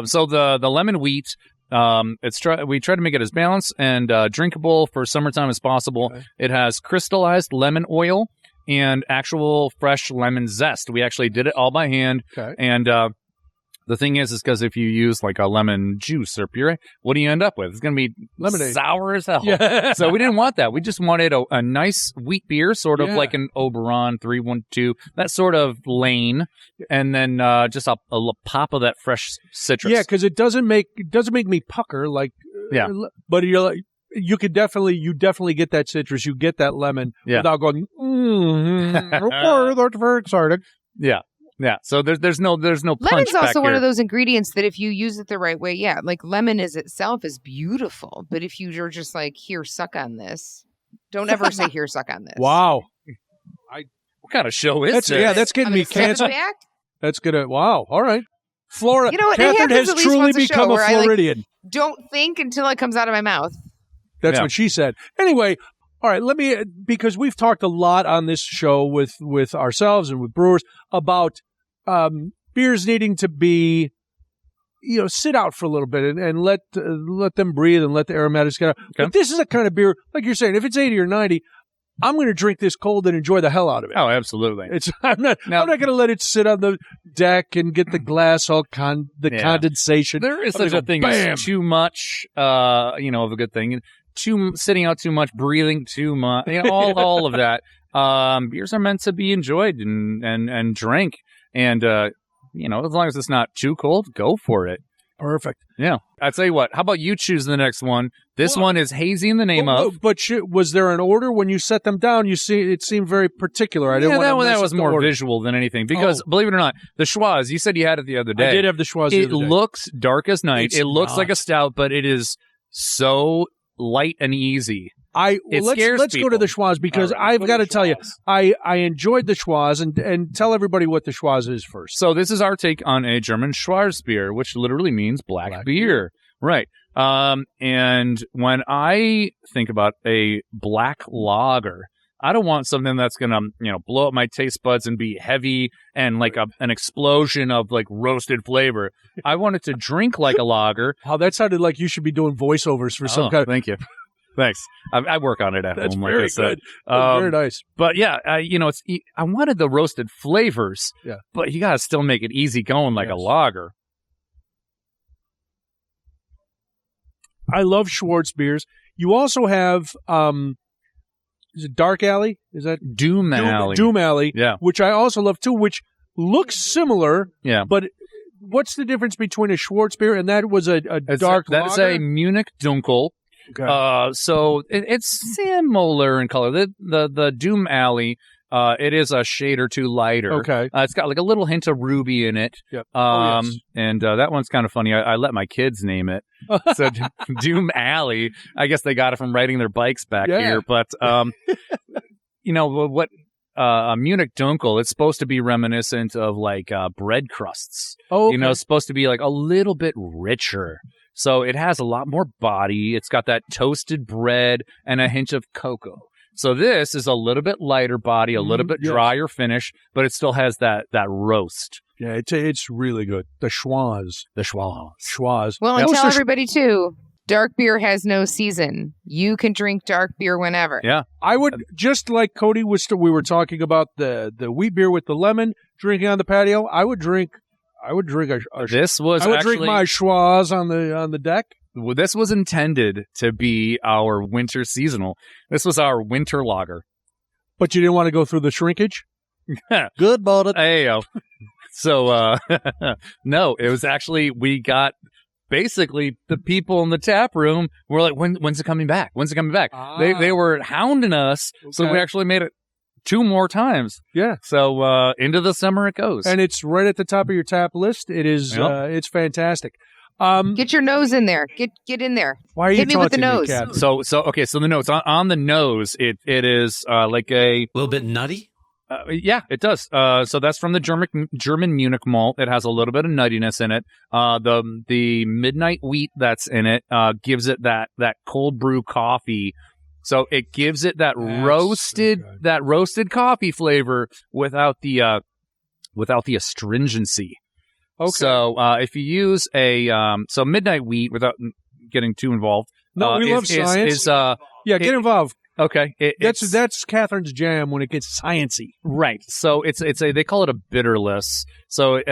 So the lemon wheat, we try to make it as balanced and drinkable for summertime as possible. Okay. It has crystallized lemon oil and actual fresh lemon zest. We actually did it all by hand. Okay. And the thing is because if you use like a lemon juice or puree, what do you end up with? It's going to be lemonade, sour as hell. Yeah. So we didn't want that. We just wanted a nice wheat beer, sort of like an Oberon 312, that sort of lane, and then just a pop of that fresh citrus. Yeah, because it doesn't make me pucker like. But you're like. You definitely get that citrus. You get that lemon without going, okay, that's very exciting. Yeah. Yeah. So there's no punch Lemon's back also one here. of those ingredients that if you use it the right way, yeah, like lemon is itself is beautiful. But if you're just like, here, suck on this, don't ever say, here, suck on this. Wow. What kind of show is this? Yeah, that's getting I'm me gonna send it canceled. back. That's gonna. Wow. All right. Florida. You know what? It Catherine happens has at least truly once a show become a where I, like, Floridian. Don't think until it comes out of my mouth. That's Yeah. what she said. Anyway, all right, let me, because we've talked a lot on this show with ourselves and with brewers about beers needing to be, sit out for a little bit and let them breathe and let the aromatics get out. Okay. But this is a kind of beer, like you're saying, if it's 80 or 90, I'm going to drink this cold and enjoy the hell out of it. Oh, absolutely. I'm not going to let it sit on the deck and get the glass all Yeah. condensation. There is I'm gonna such a go, thing bam. as too much, of a good thing. Sitting out too much, breathing too much, all of that. Beers are meant to be enjoyed and drank. And, as long as it's not too cold, go for it. Perfect. Yeah. I tell you what, how about you choose the next one? This one is hazy in the name of. But was there an order when you set them down? You see, it seemed very particular. I didn't want to that was more order. visual than anything. Because, believe it or not, the Schwaz, you said you had it the other day. I did have the Schwaz the It other day. looks dark as night. It's It looks not. like a stout, but it is so light and easy. Let's go to people. the Schwaz because All right, I've go got to to tell you, Schwaz. I enjoyed the Schwaz and tell everybody what the Schwaz is first. So this is our take on a German Schwarzbier, which literally means black beer. Right. And when I think about a black lager, I don't want something that's going to, blow up my taste buds and be heavy and like an explosion of like roasted flavor. I want it to drink like a lager. How that sounded like you should be doing voiceovers for some kind of. Thank you. Thanks. I work on it at That's home, very like I said. good. That's very nice. But yeah, I wanted the roasted flavors, but you got to still make it easy going like a lager. I love Schwartz beers. You also have, is it Dark Alley? Is that Doom Alley? Doom Alley, Yeah. which I also love too, which looks similar. Yeah. But what's the difference between a Schwartz beer and that was a dark lager? That's a Munich Dunkel. Okay. So it's similar in color. The Doom Alley, it is a shade or two lighter. Okay. It's got like a little hint of ruby in it. Yep. And yes. that one's kind of funny. I let my kids name it. So Doom Alley. I guess they got it from riding their bikes back here. But what? A Munich Dunkel, it's supposed to be reminiscent of like bread crusts. Oh, okay. It's supposed to be like a little bit richer. So it has a lot more body. It's got that toasted bread and a hint of cocoa. So this is a little bit lighter body, a little bit drier finish, but it still has that roast. Yeah, it's really good. The Schwaz. Schwaz. Well, and tell everybody too, dark beer has no season. You can drink dark beer whenever. Yeah. I would, just like Cody we were talking about the wheat beer with the lemon, drinking on the patio, I would drink This was I would actually, drink my Schwaz on the deck. Well, this was intended to be our winter seasonal. This was our winter lager. But you didn't want to go through the shrinkage? Good about it. Hey, so, no, it was actually, we got basically the people in the tap room were like, when's it coming back? When's it coming back? They were hounding us. Okay. So we actually made it 2 more times. Yeah. So, into the summer it goes. And it's right at the top of your tap list. It is, it's fantastic. Get your nose in there. Get in there. Why are you Hit me with the taunting me, nose? Captain? So the notes on the nose, it is like a little bit nutty. Yeah, it does. So that's from the German Munich malt. It has a little bit of nuttiness in it. The midnight wheat that's in it gives it that cold brew coffee. So it gives it that roasted coffee flavor without the astringency. Okay. So if you use a midnight wheat, without getting too involved, we love science. Get involved. Okay, that's Catherine's jam when it gets sciencey. Right. So they call it a bitterless. So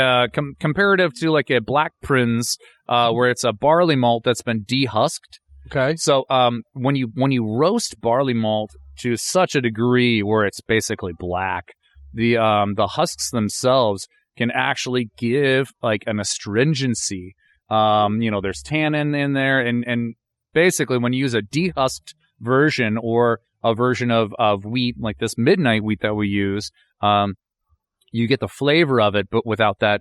comparative to like a Black Prince, where it's a barley malt that's been dehusked. Okay. So when you roast barley malt to such a degree where it's basically black, the husks themselves can actually give like an astringency. There's tannin in there, and basically when you use a dehusked version or a version of wheat like this midnight wheat that we use, you get the flavor of it, but without that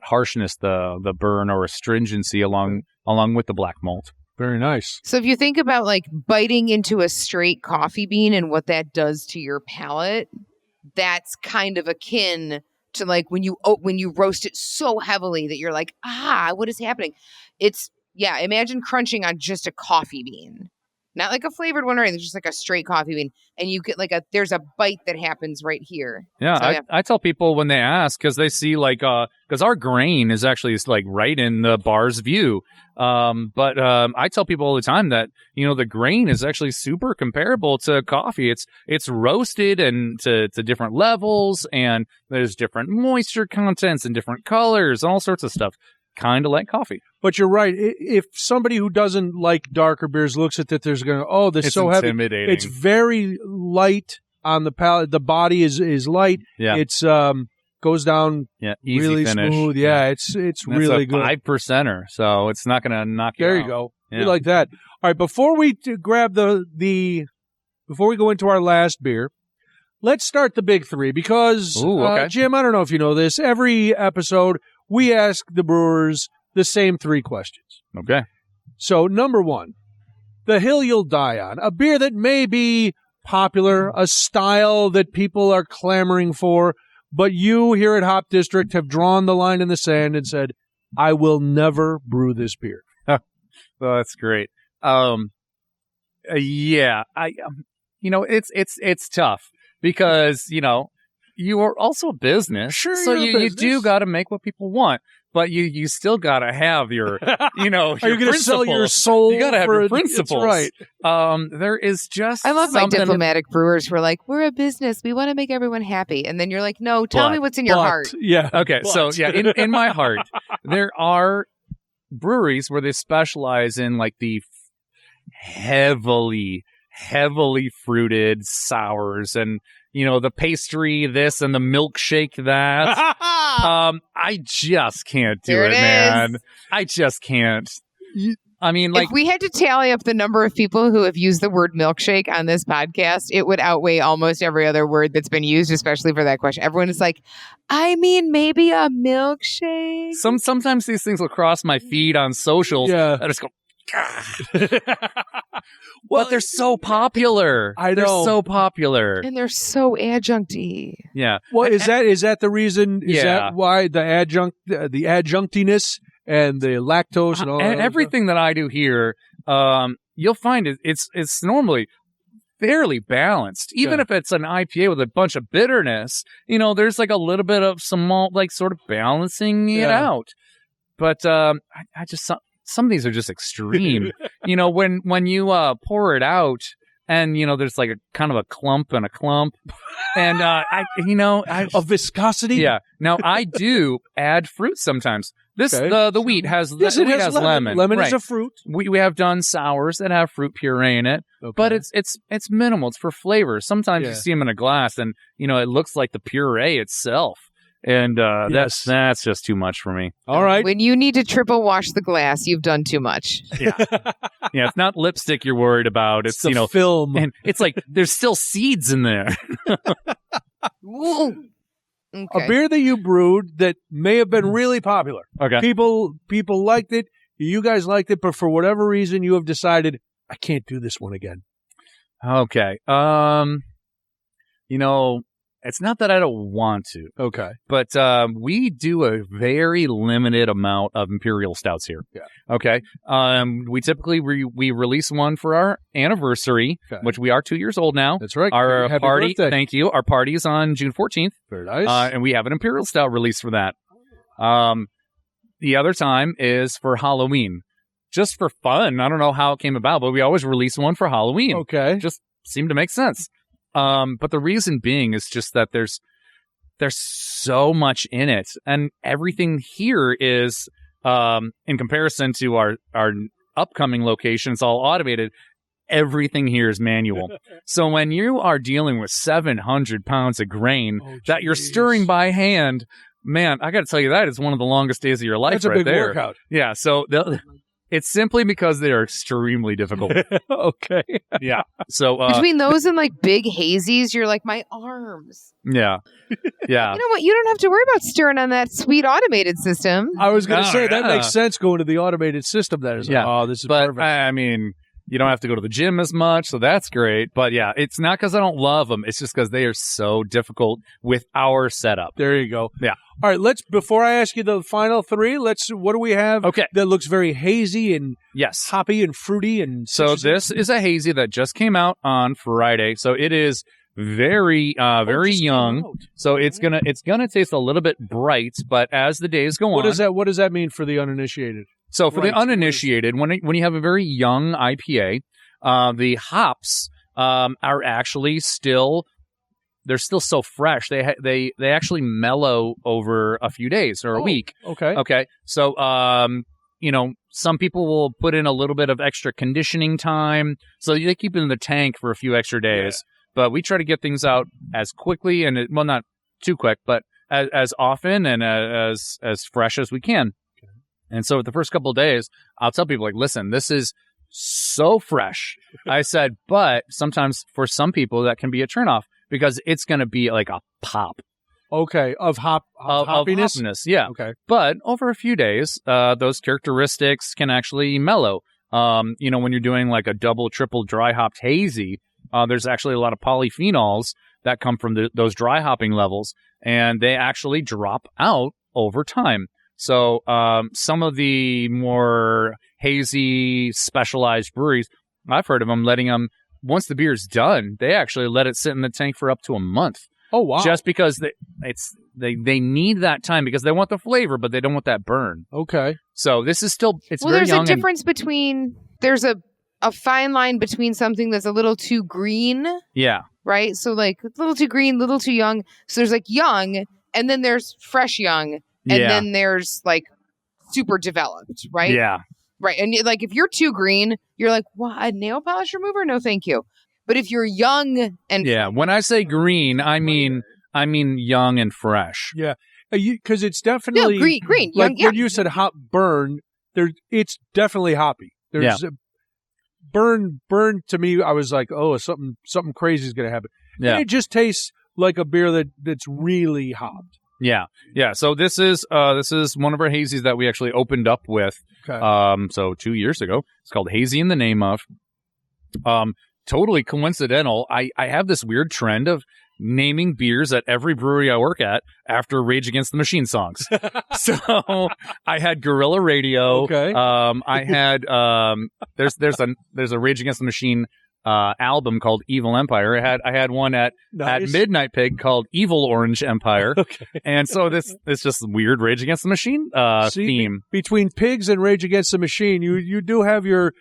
harshness, the burn or astringency along with the black malt. Very nice. So if you think about like biting into a straight coffee bean and what that does to your palate, that's kind of akin to like when you roast it so heavily that you're like, what is happening? Imagine crunching on just a coffee bean. Not like a flavored one or anything, just like a straight coffee bean. And you get there's a bite that happens right here. Yeah, I tell people when they ask, because they see because our grain is actually like right in the bar's view. But I tell people all the time that, the grain is actually super comparable to coffee. It's roasted and to different levels, and there's different moisture contents and different colors and all sorts of stuff. Kind of like coffee. But you're right. If somebody who doesn't like darker beers looks at it, there's going to, this is so heavy. It's very light on the palate. The body is light. Yeah. It's goes down easy really finish. Smooth. Yeah, it's really good. 5%er, so it's not going to knock you out. There you go. Yeah. We like that. All right, before we grab before we go into our last beer, let's start the big three because, Jim, I don't know if you know this, every episode we ask the brewers the same three questions. Okay. So, number one, the hill you'll die on, a beer that may be popular, a style that people are clamoring for, but you here at Hop District have drawn the line in the sand and said, I will never brew this beer. Well, that's great. It's tough because, you are also a business. Sure, so you do got to make what people want, but you still got to have your, Are you going to sell your soul? You got to have your principles. Right. There is just I love my diplomatic brewers who are like, we're a business. We want to make everyone happy. And then you're like, no, tell me what's in your heart. Yeah. Okay. So in my heart, there are breweries where they specialize in like the heavily fruited sours and, the pastry this and the milkshake that. I just can't do it, man. I just can't. I mean, like, if we had to tally up the number of people who have used the word milkshake on this podcast, it would outweigh almost every other word that's been used, especially for that question. Everyone is like, I mean, maybe a milkshake. Sometimes these things will cross my feed on socials. Yeah. I just go, but they're so popular. I know. They're so popular. And they're so adjuncty. Yeah. Well, is that the reason? Is that why the adjunctiness and the lactose and all and that everything that I do here, you'll find it's normally fairly balanced. Even if it's an IPA with a bunch of bitterness, there's like a little bit of some malt, like sort of balancing it out. But I just some of these are just extreme. When you pour it out and, there's like a kind of a clump and a clump and, a viscosity. Yeah. Now I do add fruit sometimes. The wheat has, lemon. Lemon is a fruit. We have done sours that have fruit puree in it, but it's minimal. It's for flavor. Sometimes you see them in a glass and, it looks like the puree itself. And that's just too much for me. All right. When you need to triple wash the glass, you've done too much. Yeah. It's not lipstick you're worried about. It's the film. And it's like there's still seeds in there. Okay. A beer that you brewed that may have been really popular. Okay. People liked it. You guys liked it, but for whatever reason, you have decided, I can't do this one again. Okay. It's not that I don't want to. Okay. But we do a very limited amount of Imperial Stouts here. Yeah. Okay. We typically we release one for our anniversary, which we are 2 years old now. That's right. Our Happy party, birthday. thank you. Our party is on June 14th. Very nice. And we have an Imperial Stout release for that. The other time is for Halloween. Just for fun. I don't know how it came about, but we always release one for Halloween. Okay. Just seemed to make sense. But the reason being is just that there's so much in it, and everything here is, in comparison to our upcoming location, it's all automated. Everything here is manual. So when you are dealing with 700 pounds of grain that you're stirring by hand, man, I got to tell you, that is one of the longest days of your life. That's a right big there. workout. Yeah. So It's simply because they are extremely difficult. Okay. Yeah. So Between those and like big hazies, you're like, my arms. yeah. Yeah. You know what? You don't have to worry about stirring on that sweet automated system. I was going to Oh, say that yeah. makes sense going to the automated system. That is, Yeah. oh, this is But perfect. I mean, you don't have to go to the gym as much, so that's great. But yeah, it's not because I don't love them. It's just because they are so difficult with our setup. There you go. Yeah. All right, before I ask you the final three, what do we have Okay. that looks very hazy and Yes. hoppy and fruity and So citrusy? this is a hazy that just came out on Friday. So it is very very just came young. out. So it's gonna taste a little bit bright, but as the days go on. What does that mean for the uninitiated? So for Right. the uninitiated, when you have a very young IPA, the hops are actually they're still so fresh. They actually mellow over a few days or a week. Okay. Okay. So some people will put in a little bit of extra conditioning time, so they keep it in the tank for a few extra days. But we try to get things out as quickly and not too quick, but as often and as fresh as we can. And so the first couple of days, I'll tell people, like, listen, this is so fresh. I said, but sometimes for some people that can be a turnoff because it's going to be like a pop Okay. Of of hoppiness? hoppiness. Yeah. Okay. But over a few days, those characteristics can actually mellow. When you're doing like a double, triple dry hopped hazy, there's actually a lot of polyphenols that come from those dry hopping levels, and they actually drop out over time. So some of the more hazy, specialized breweries, I've heard of them letting them, once the beer's done, they actually let it sit in the tank for up to a month. Oh, wow. Just because they need that time because they want the flavor, but they don't want that burn. Okay. So this is still, it's very there's young. a difference between, there's a fine line between something that's a little too green, Yeah. right? So like a little too green, a little too young. So there's like young, and then there's fresh young, and Yeah. then there's like super developed, right? Yeah. Right. And like if you're too green, you're like, what, a nail polish remover? No, thank you. But if you're young and Yeah. When I say green, I mean young and fresh. Yeah. Because it's definitely green, like young, yeah. when you said hop burn, it's definitely hoppy. There's burn to me. I was like, oh, something crazy is going to happen. Yeah. And it just tastes like a beer that's really hopped. Yeah. Yeah. So this is one of our hazies that we actually opened up with. Okay. So 2 years ago. It's called Hazy in the Name of. Totally coincidental. I have this weird trend of naming beers at every brewery I work at after Rage Against the Machine songs. So I had Guerrilla Radio. Okay. I had there's a Rage Against the Machine album called Evil Empire. I had one at Midnight Pig called Evil Orange Empire. Okay. And so it's just weird Rage Against the Machine theme. Between Pigs and Rage Against the Machine, you do have your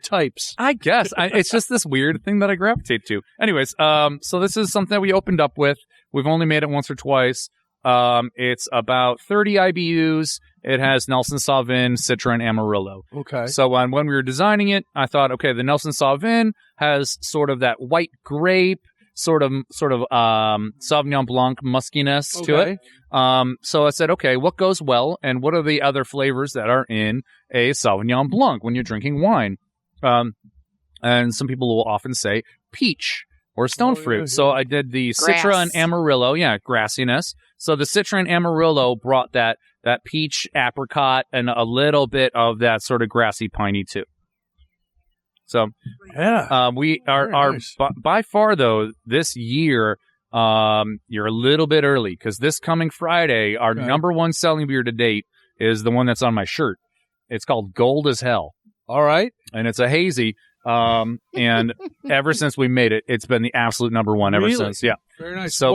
types. I guess it's just this weird thing that I gravitate to. Anyways, so this is something that we opened up with. We've only made it once or twice. It's about 30 IBUs. It has Nelson Sauvin, Citra, and Amarillo. Okay. So when we were designing it, I thought, okay, the Nelson Sauvin has sort of that white grape, sort of Sauvignon Blanc muskiness to it. So I said, okay, what goes well, and what are the other flavors that are in a Sauvignon Blanc when you're drinking wine? And some people will often say peach or stone fruit. Yeah. So I did the Grass. Citra and Amarillo. Yeah, grassiness. So the Citra and Amarillo brought that peach, apricot, and a little bit of that sort of grassy, piney too. So Yeah. we are nice. by far though this year. You're a little bit early because this coming Friday, our number one selling beer to date is the one that's on my shirt. It's called Gold as Hell. All right. And it's a hazy. And ever since we made it, it's been the absolute number one ever Really? since. Yeah. Very nice. So,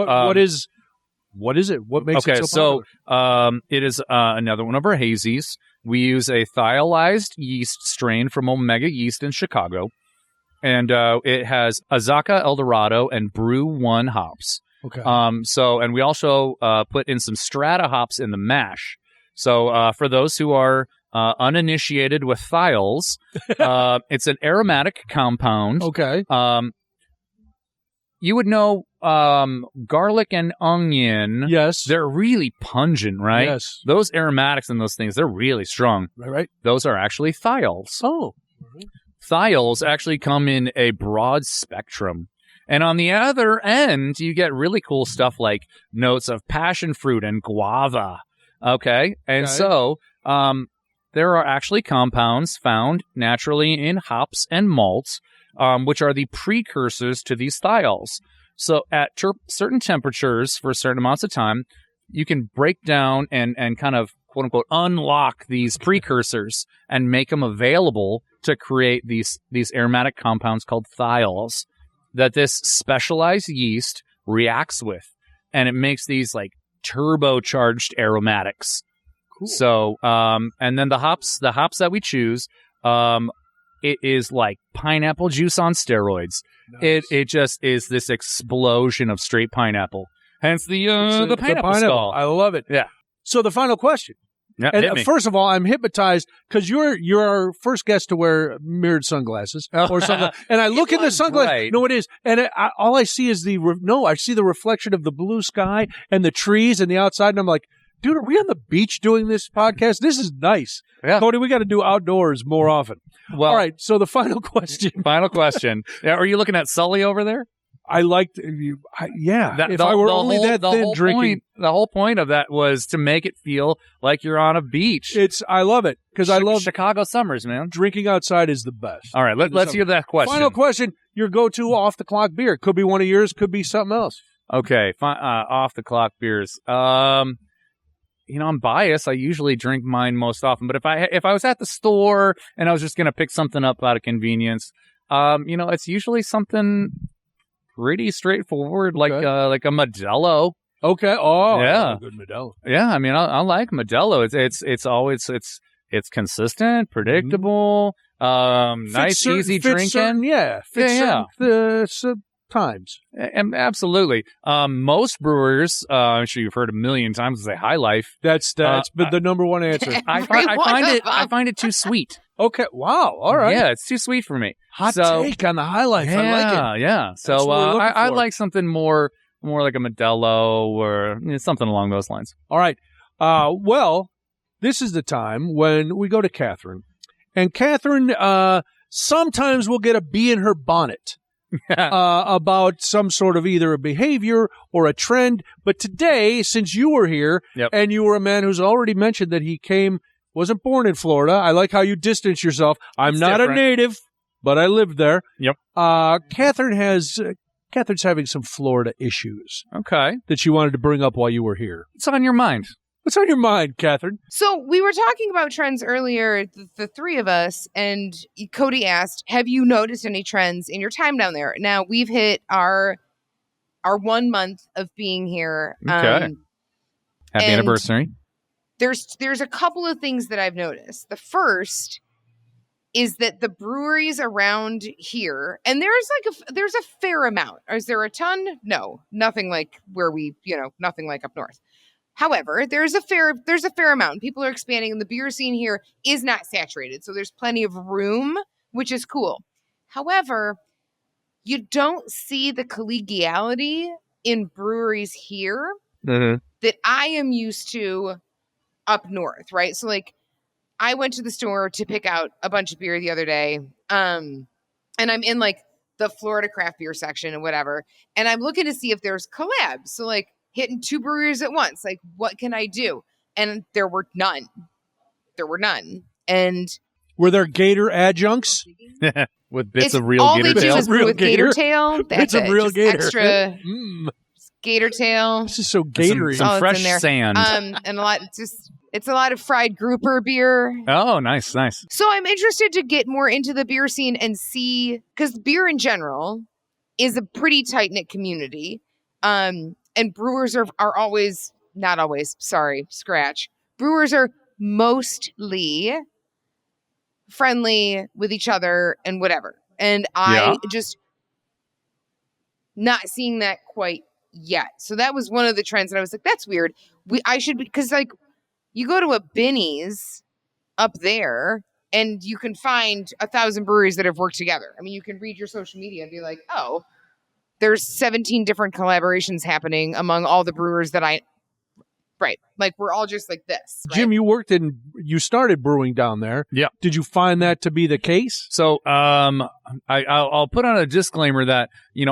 what is it? What makes it so popular? it is another one of our hazies. We use a thiolized yeast strain from Omega Yeast in Chicago. And it has Azacca, Eldorado, and Brew 1 hops. Okay. And we also put in some Strata hops in the mash. So for those who are uninitiated with thiols, it's an aromatic compound. Okay. You would know garlic and onion. Yes. They're really pungent, right? Yes. Those aromatics in those things, they're really strong. Right. Those are actually thiols. Oh. Thiols actually come in a broad spectrum. And on the other end, you get really cool stuff like notes of passion fruit and guava. Okay? And so there are actually compounds found naturally in hops and malts, which are the precursors to these thiols. So at certain temperatures for certain amounts of time, you can break down and kind of, quote unquote, unlock these precursors and make them available to create these aromatic compounds called thiols that this specialized yeast reacts with. And it makes these like turbocharged aromatics. Cool. So, and then the hops that we choose, it is like pineapple juice on steroids. Nice. It just is this explosion of straight pineapple. Hence the pineapple skull. I love it. Yeah. So the final question. Yeah, and first of all, I'm hypnotized because you're our first guest to wear mirrored sunglasses or something. And I look in the sunglasses. Bright. No, it is. And all I see is I see the reflection of the blue sky and the trees and the outside. And I'm like, dude, are we on the beach doing this podcast? This is nice. Yeah. Cody, we got to do outdoors more often. Well, all right. So the final question. Yeah, are you looking at Sully over there? I liked you. If I were only that thin drinking. The whole point of that was to make it feel like you're on a beach. I love it because I love Chicago summers, man. Drinking outside is the best. All right, let's hear that question. Final question. Your go-to off-the-clock beer. Could be one of yours. Could be something else. Okay, off-the-clock beers. I'm biased. I usually drink mine most often. But if I was at the store and I was just going to pick something up out of convenience, it's usually something pretty straightforward, like a Modelo. Okay. Oh, yeah, good Modelo. Yeah, I mean, I like Modelo. It's always consistent, predictable, nice, easy drinking. Fits times. Absolutely. Most brewers, I'm sure you've heard a million times, say High Life. That's been the number one answer. I find it too sweet. Okay. Wow. All right. Yeah, it's too sweet for me. Hot take on the High Life. Yeah, I like it. Yeah. So I like something more like a Modelo or something along those lines. All right. Well, this is the time when we go to Catherine. And Catherine sometimes will get a bee in her bonnet about some sort of either a behavior or a trend. But today, since you were here and you were a man who's already mentioned that he wasn't born in Florida. I like how you distance yourself. I'm not different. A native, but I lived there. Yep. Catherine's having some Florida issues. Okay. That she wanted to bring up while you were here. What's on your mind? What's on your mind, Catherine? So we were talking about trends earlier, the three of us, and Cody asked, have you noticed any trends in your time down there? Now, we've hit our 1 month of being here. Okay. Happy anniversary. There's a couple of things that I've noticed. The first is that the breweries around here, and there's a fair amount. Is there a ton? No, nothing like nothing like up north. However, there's a fair amount. People are expanding, and the beer scene here is not saturated, so there's plenty of room, which is cool. However, you don't see the collegiality in breweries here that I am used to up north, right? So like I went to the store to pick out a bunch of beer the other day. And I'm in like the Florida craft beer section and whatever. And I'm looking to see if there's collabs. So like hitting two breweries at once, like what can I do? And there were none. And were there gator adjuncts? With bits of real gator tail? All they do is brew with gator tail. That's bits of real gator. Extra gator tail. This is so gatory. Some fresh sand. And it's a lot of fried grouper beer. Oh, nice. So I'm interested to get more into the beer scene and see, because beer in general is a pretty tight-knit community. And brewers are always, not always, sorry, scratch. Brewers are mostly friendly with each other and whatever. And I just not seeing that quite yet. So that was one of the trends that I was like, that's weird. I should be, because like you go to a Binny's up there and you can find 1,000 breweries that have worked together. I mean, you can read your social media and be like, oh, there's 17 different collaborations happening among all the brewers that right. Like we're all just like this. Right? Jim, you started brewing down there. Yeah. Did you find that to be the case? So, I'll put on a disclaimer that,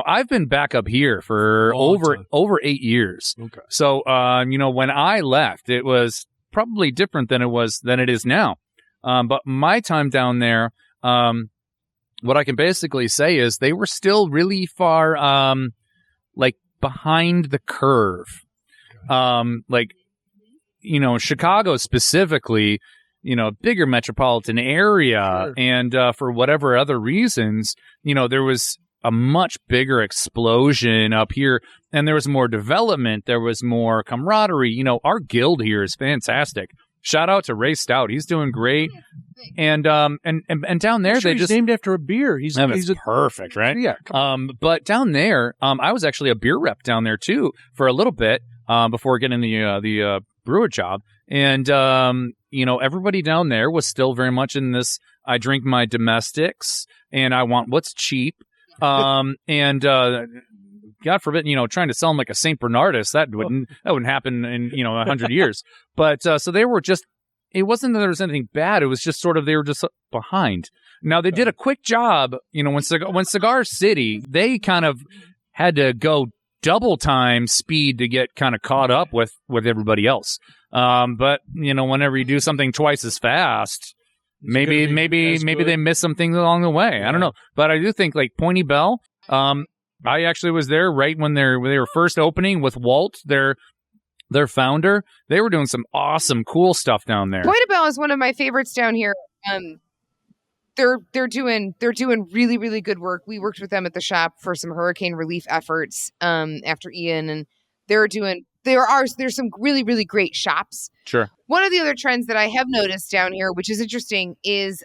I've been back up here for over 8 years. Okay. So, when I left, it was probably different than it is now. But my time down there, what I can basically say is they were still really far, behind the curve. Chicago specifically, bigger metropolitan area. Sure. And for whatever other reasons, there was a much bigger explosion up here, and there was more development. There was more camaraderie. Our guild here is fantastic. Shout out to Ray Stout. He's doing great. And down there, He's named after a beer. He's perfect, right? Yeah. But down there, I was actually a beer rep down there too for a little bit before getting the brewer job. And everybody down there was still very much in this. I drink my domestics, and I want what's cheap. God forbid, trying to sell them like a Saint Bernardus, that wouldn't happen in 100 years. But so they were just. It wasn't that there was anything bad. It was just sort of they were just behind. Now they did a quick job. When Cigar City, they kind of had to go double time speed to get kind of caught up with everybody else. But whenever you do something twice as fast, maybe they miss some things along the way. I don't know, but I do think like Pointy Bell. I actually was there right when they were first opening with Walt, their founder. They were doing some awesome, cool stuff down there. Pointy Bell is one of my favorites down here. They're doing really, really good work. We worked with them at the shop for some hurricane relief efforts after Ian, and there's some really, really great shops. Sure. One of the other trends that I have noticed down here, which is interesting, is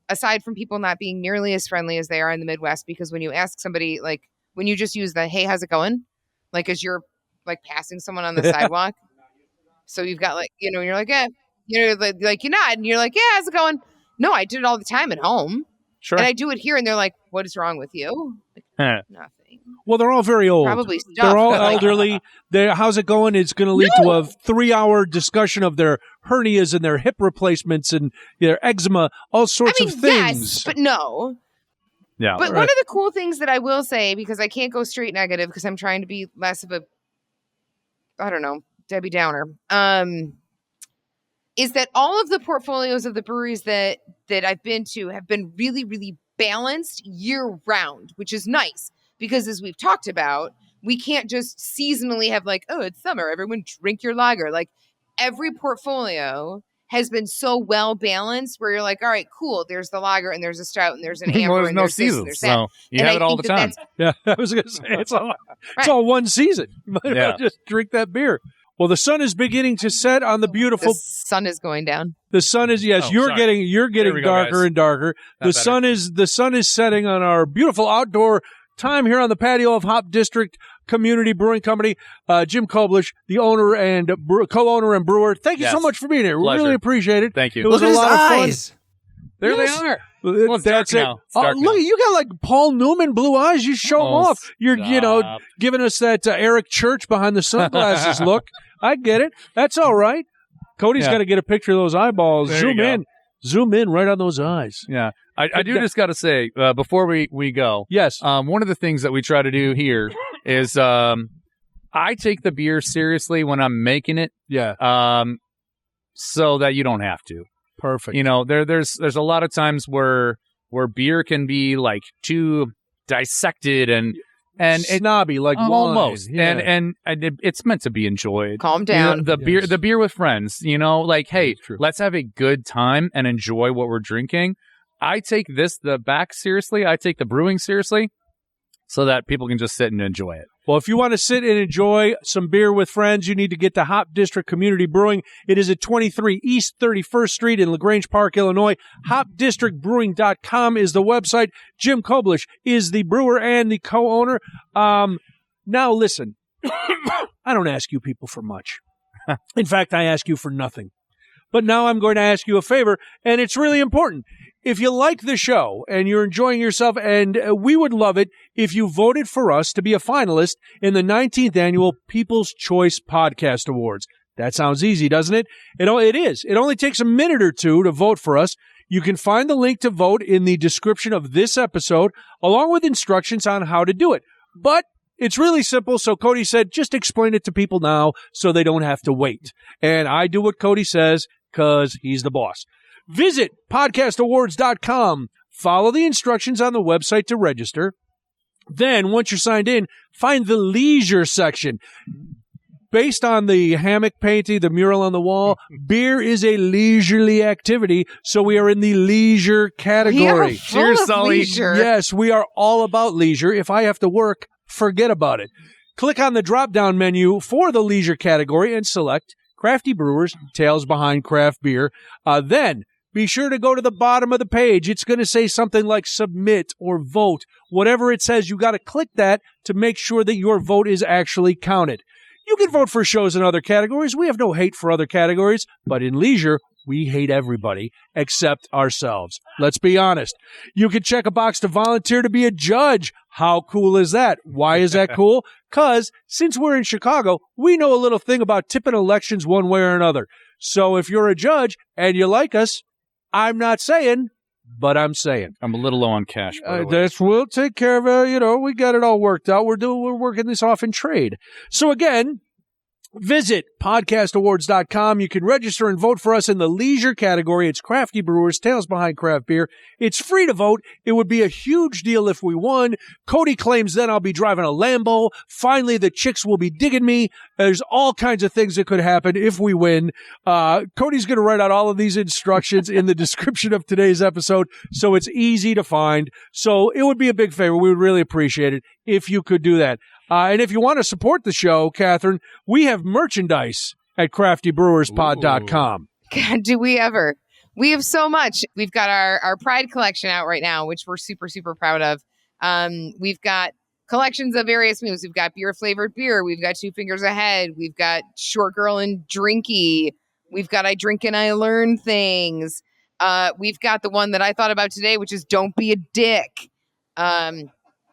aside from people not being nearly as friendly as they are in the Midwest, because when you ask somebody, like when you just use the "Hey, how's it going?" like as you're like passing someone on the sidewalk, so you've got like you're like you nod and you're like, yeah, how's it going? No, I did it all the time at home. Sure. And I do it here, and they're like, what is wrong with you? Like, nothing. Well, they're all very old. Probably stuff. They're all elderly. How's it going? It's going to lead to a 3-hour discussion of their hernias and their hip replacements and their eczema, all sorts of things. Yes, but no. Yeah. But one of the cool things that I will say, because I can't go straight negative because I'm trying to be less of a, I don't know, Debbie Downer, is that all of the portfolios of the breweries that I've been to have been really, really balanced year round, which is nice because as we've talked about, we can't just seasonally have like, oh, it's summer, everyone drink your lager. Like every portfolio has been so well balanced where you're like, all right, cool. There's the lager and there's a stout and there's an amber. Well, there's and no there's seasons, this and there's that. so you have it all the time. Yeah, I was going to say it's all one season. You might as well just drink that beer. Well, the sun is beginning to set on the beautiful. The sun is going down. The sun is you're getting darker and darker. The sun is setting on our beautiful outdoor time here on the patio of Hop District Community Brewing Company. Jim Koblish, the owner and co-owner and brewer. Thank you so much for being here. We really appreciate it. Thank you. It was a lot of fun. There they are. Well, it's That's dark it. now. Look, you got like Paul Newman blue eyes. You show them off. You're giving us that Eric Church behind the sunglasses look. I get it. That's all right. Cody's got to get a picture of those eyeballs. Zoom in right on those eyes. Yeah. I do just got to say, before we go, yes, one of the things that we try to do here is I take the beer seriously when I'm making it. Yeah. So that you don't have to. Perfect. There's a lot of times where beer can be like too dissected and snobby, like almost, wine. And it's meant to be enjoyed. Calm down. The beer with friends. Like, hey, let's have a good time and enjoy what we're drinking. I take the back seriously. I take the brewing seriously, so that people can just sit and enjoy it. Well, if you want to sit and enjoy some beer with friends, you need to get to Hop District Community Brewing. It is at 23 East 31st Street in LaGrange Park, Illinois. HopDistrictBrewing.com is the website. Jim Koblish is the brewer and the co-owner. Now, listen, I don't ask you people for much. In fact, I ask you for nothing. But now I'm going to ask you a favor, and it's really important. if you like the show and you're enjoying yourself, and we would love it if you voted for us to be a finalist in the 19th Annual People's Choice Podcast Awards. That sounds easy, doesn't it? It is. It only takes a minute or two to vote for us. You can find the link to vote in the description of this episode, along with instructions on how to do it. But it's really simple, so Cody said, just explain it to people now so they don't have to wait. And I do what Cody says because he's the boss. Visit podcastawards.com. Follow the instructions on the website to register. Then, once you're signed in, find the leisure section. Based on the hammock painting, the mural on the wall, beer is a leisurely activity, so we are in the leisure category. Cheers, Sully. Yes, we are all about leisure. If I have to work, forget about it. Click on the drop-down menu for the leisure category and select Crafty Brewers, Tales Behind Craft Beer. Then, be sure to go to the bottom of the page. It's going to say something like submit or vote. Whatever it says, you got to click that to make sure that your vote is actually counted. You can vote for shows in other categories. We have no hate for other categories, but in leisure, we hate everybody except ourselves. Let's be honest. You can check a box to volunteer to be a judge. How cool is that? Why is that cool? Because since we're in Chicago, we know a little thing about tipping elections one way or another. So if you're a judge and you like us, I'm not saying, but I'm saying. I'm a little low on cash. By the way. We'll take care of it. We got it all worked out. We're working this off in trade. So again, visit podcastawards.com. You can register and vote for us in the leisure category. It's Crafty Brewers, Tales Behind Craft Beer. It's free to vote. It would be a huge deal if we won. Cody claims then I'll be driving a Lambo. Finally, the chicks will be digging me. There's all kinds of things that could happen if we win. Cody's going to write out all of these instructions in the description of today's episode, so it's easy to find. So it would be a big favor. We would really appreciate it if you could do that. And if you want to support the show, Catherine, we have merchandise at craftybrewerspod.com. God, do we ever? We have so much. We've got our Pride collection out right now, which we're super, super proud of. We've got collections of various moves. We've got beer-flavored beer. We've got Two Fingers Ahead. We've got Short Girl and Drinky. We've got I Drink and I Learn things. We've got the one that I thought about today, which is Don't Be a Dick.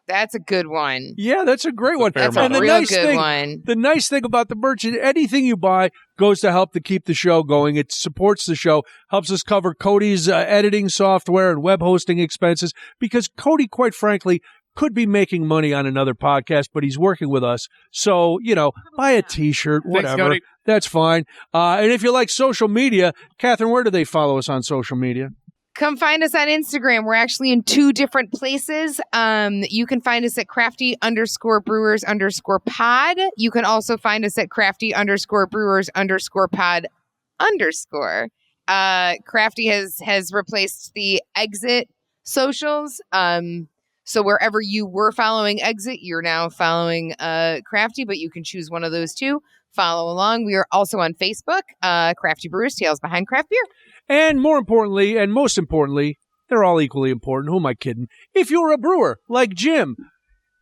That's a good one. Yeah, that's a great one. That's a real good one. The nice thing about the merch is anything you buy goes to help to keep the show going. It supports the show, helps us cover Cody's editing software and web hosting expenses, because Cody, quite frankly, could be making money on another podcast, but he's working with us. So, buy a T-shirt, whatever. Thanks, that's fine. And if you like social media, Catherine, where do they follow us on social media? Come find us on Instagram. We're actually in 2 different places. You can find us at crafty_brewers_pod. You can also find us at crafty_brewers_pod_. Crafty has replaced the Exit socials. So wherever you were following Exit, you're now following Crafty, but you can choose one of those 2. Follow along. We are also on Facebook, Crafty Brewers, Tales Behind Craft Beer. And more importantly, and most importantly, they're all equally important. Who am I kidding? If you're a brewer like Jim,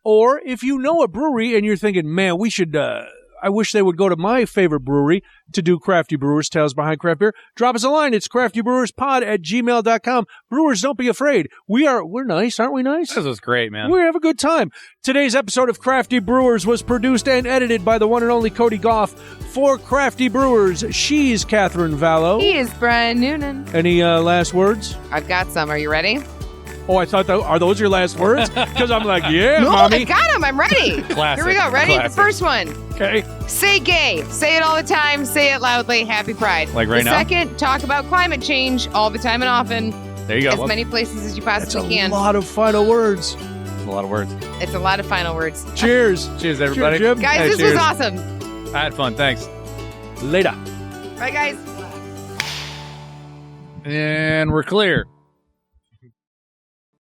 or if you know a brewery and you're thinking, man, we should, I wish they would go to my favorite brewery to do Crafty Brewers, Tales Behind Craft Beer, drop us a line. It's craftybrewerspod@gmail.com. Brewers, don't be afraid. We're nice, aren't we nice? This was great, man. We have a good time. Today's episode of Crafty Brewers was produced and edited by the one and only Cody Goff. For Crafty Brewers, she's Catherine Vallow. He is Brian Noonan. Any last words? I've got some. Are you ready? Oh, I thought are those your last words? Because I'm like, yeah, no, mommy. I got them. I'm ready. Classic. Here we go. Ready? Classic. The first one. Okay. Say gay. Say it all the time. Say it loudly. Happy Pride. Like right now? The second, talk about climate change all the time and often. There you go. As many places as you possibly That's can. a lot of final words. That's a lot of words. It's a lot of final words. Cheers. Cheers, everybody. Cheers, Jim. Guys, Hey, this cheers. was awesome. I had fun. Thanks. Later. Bye, guys. And we're clear.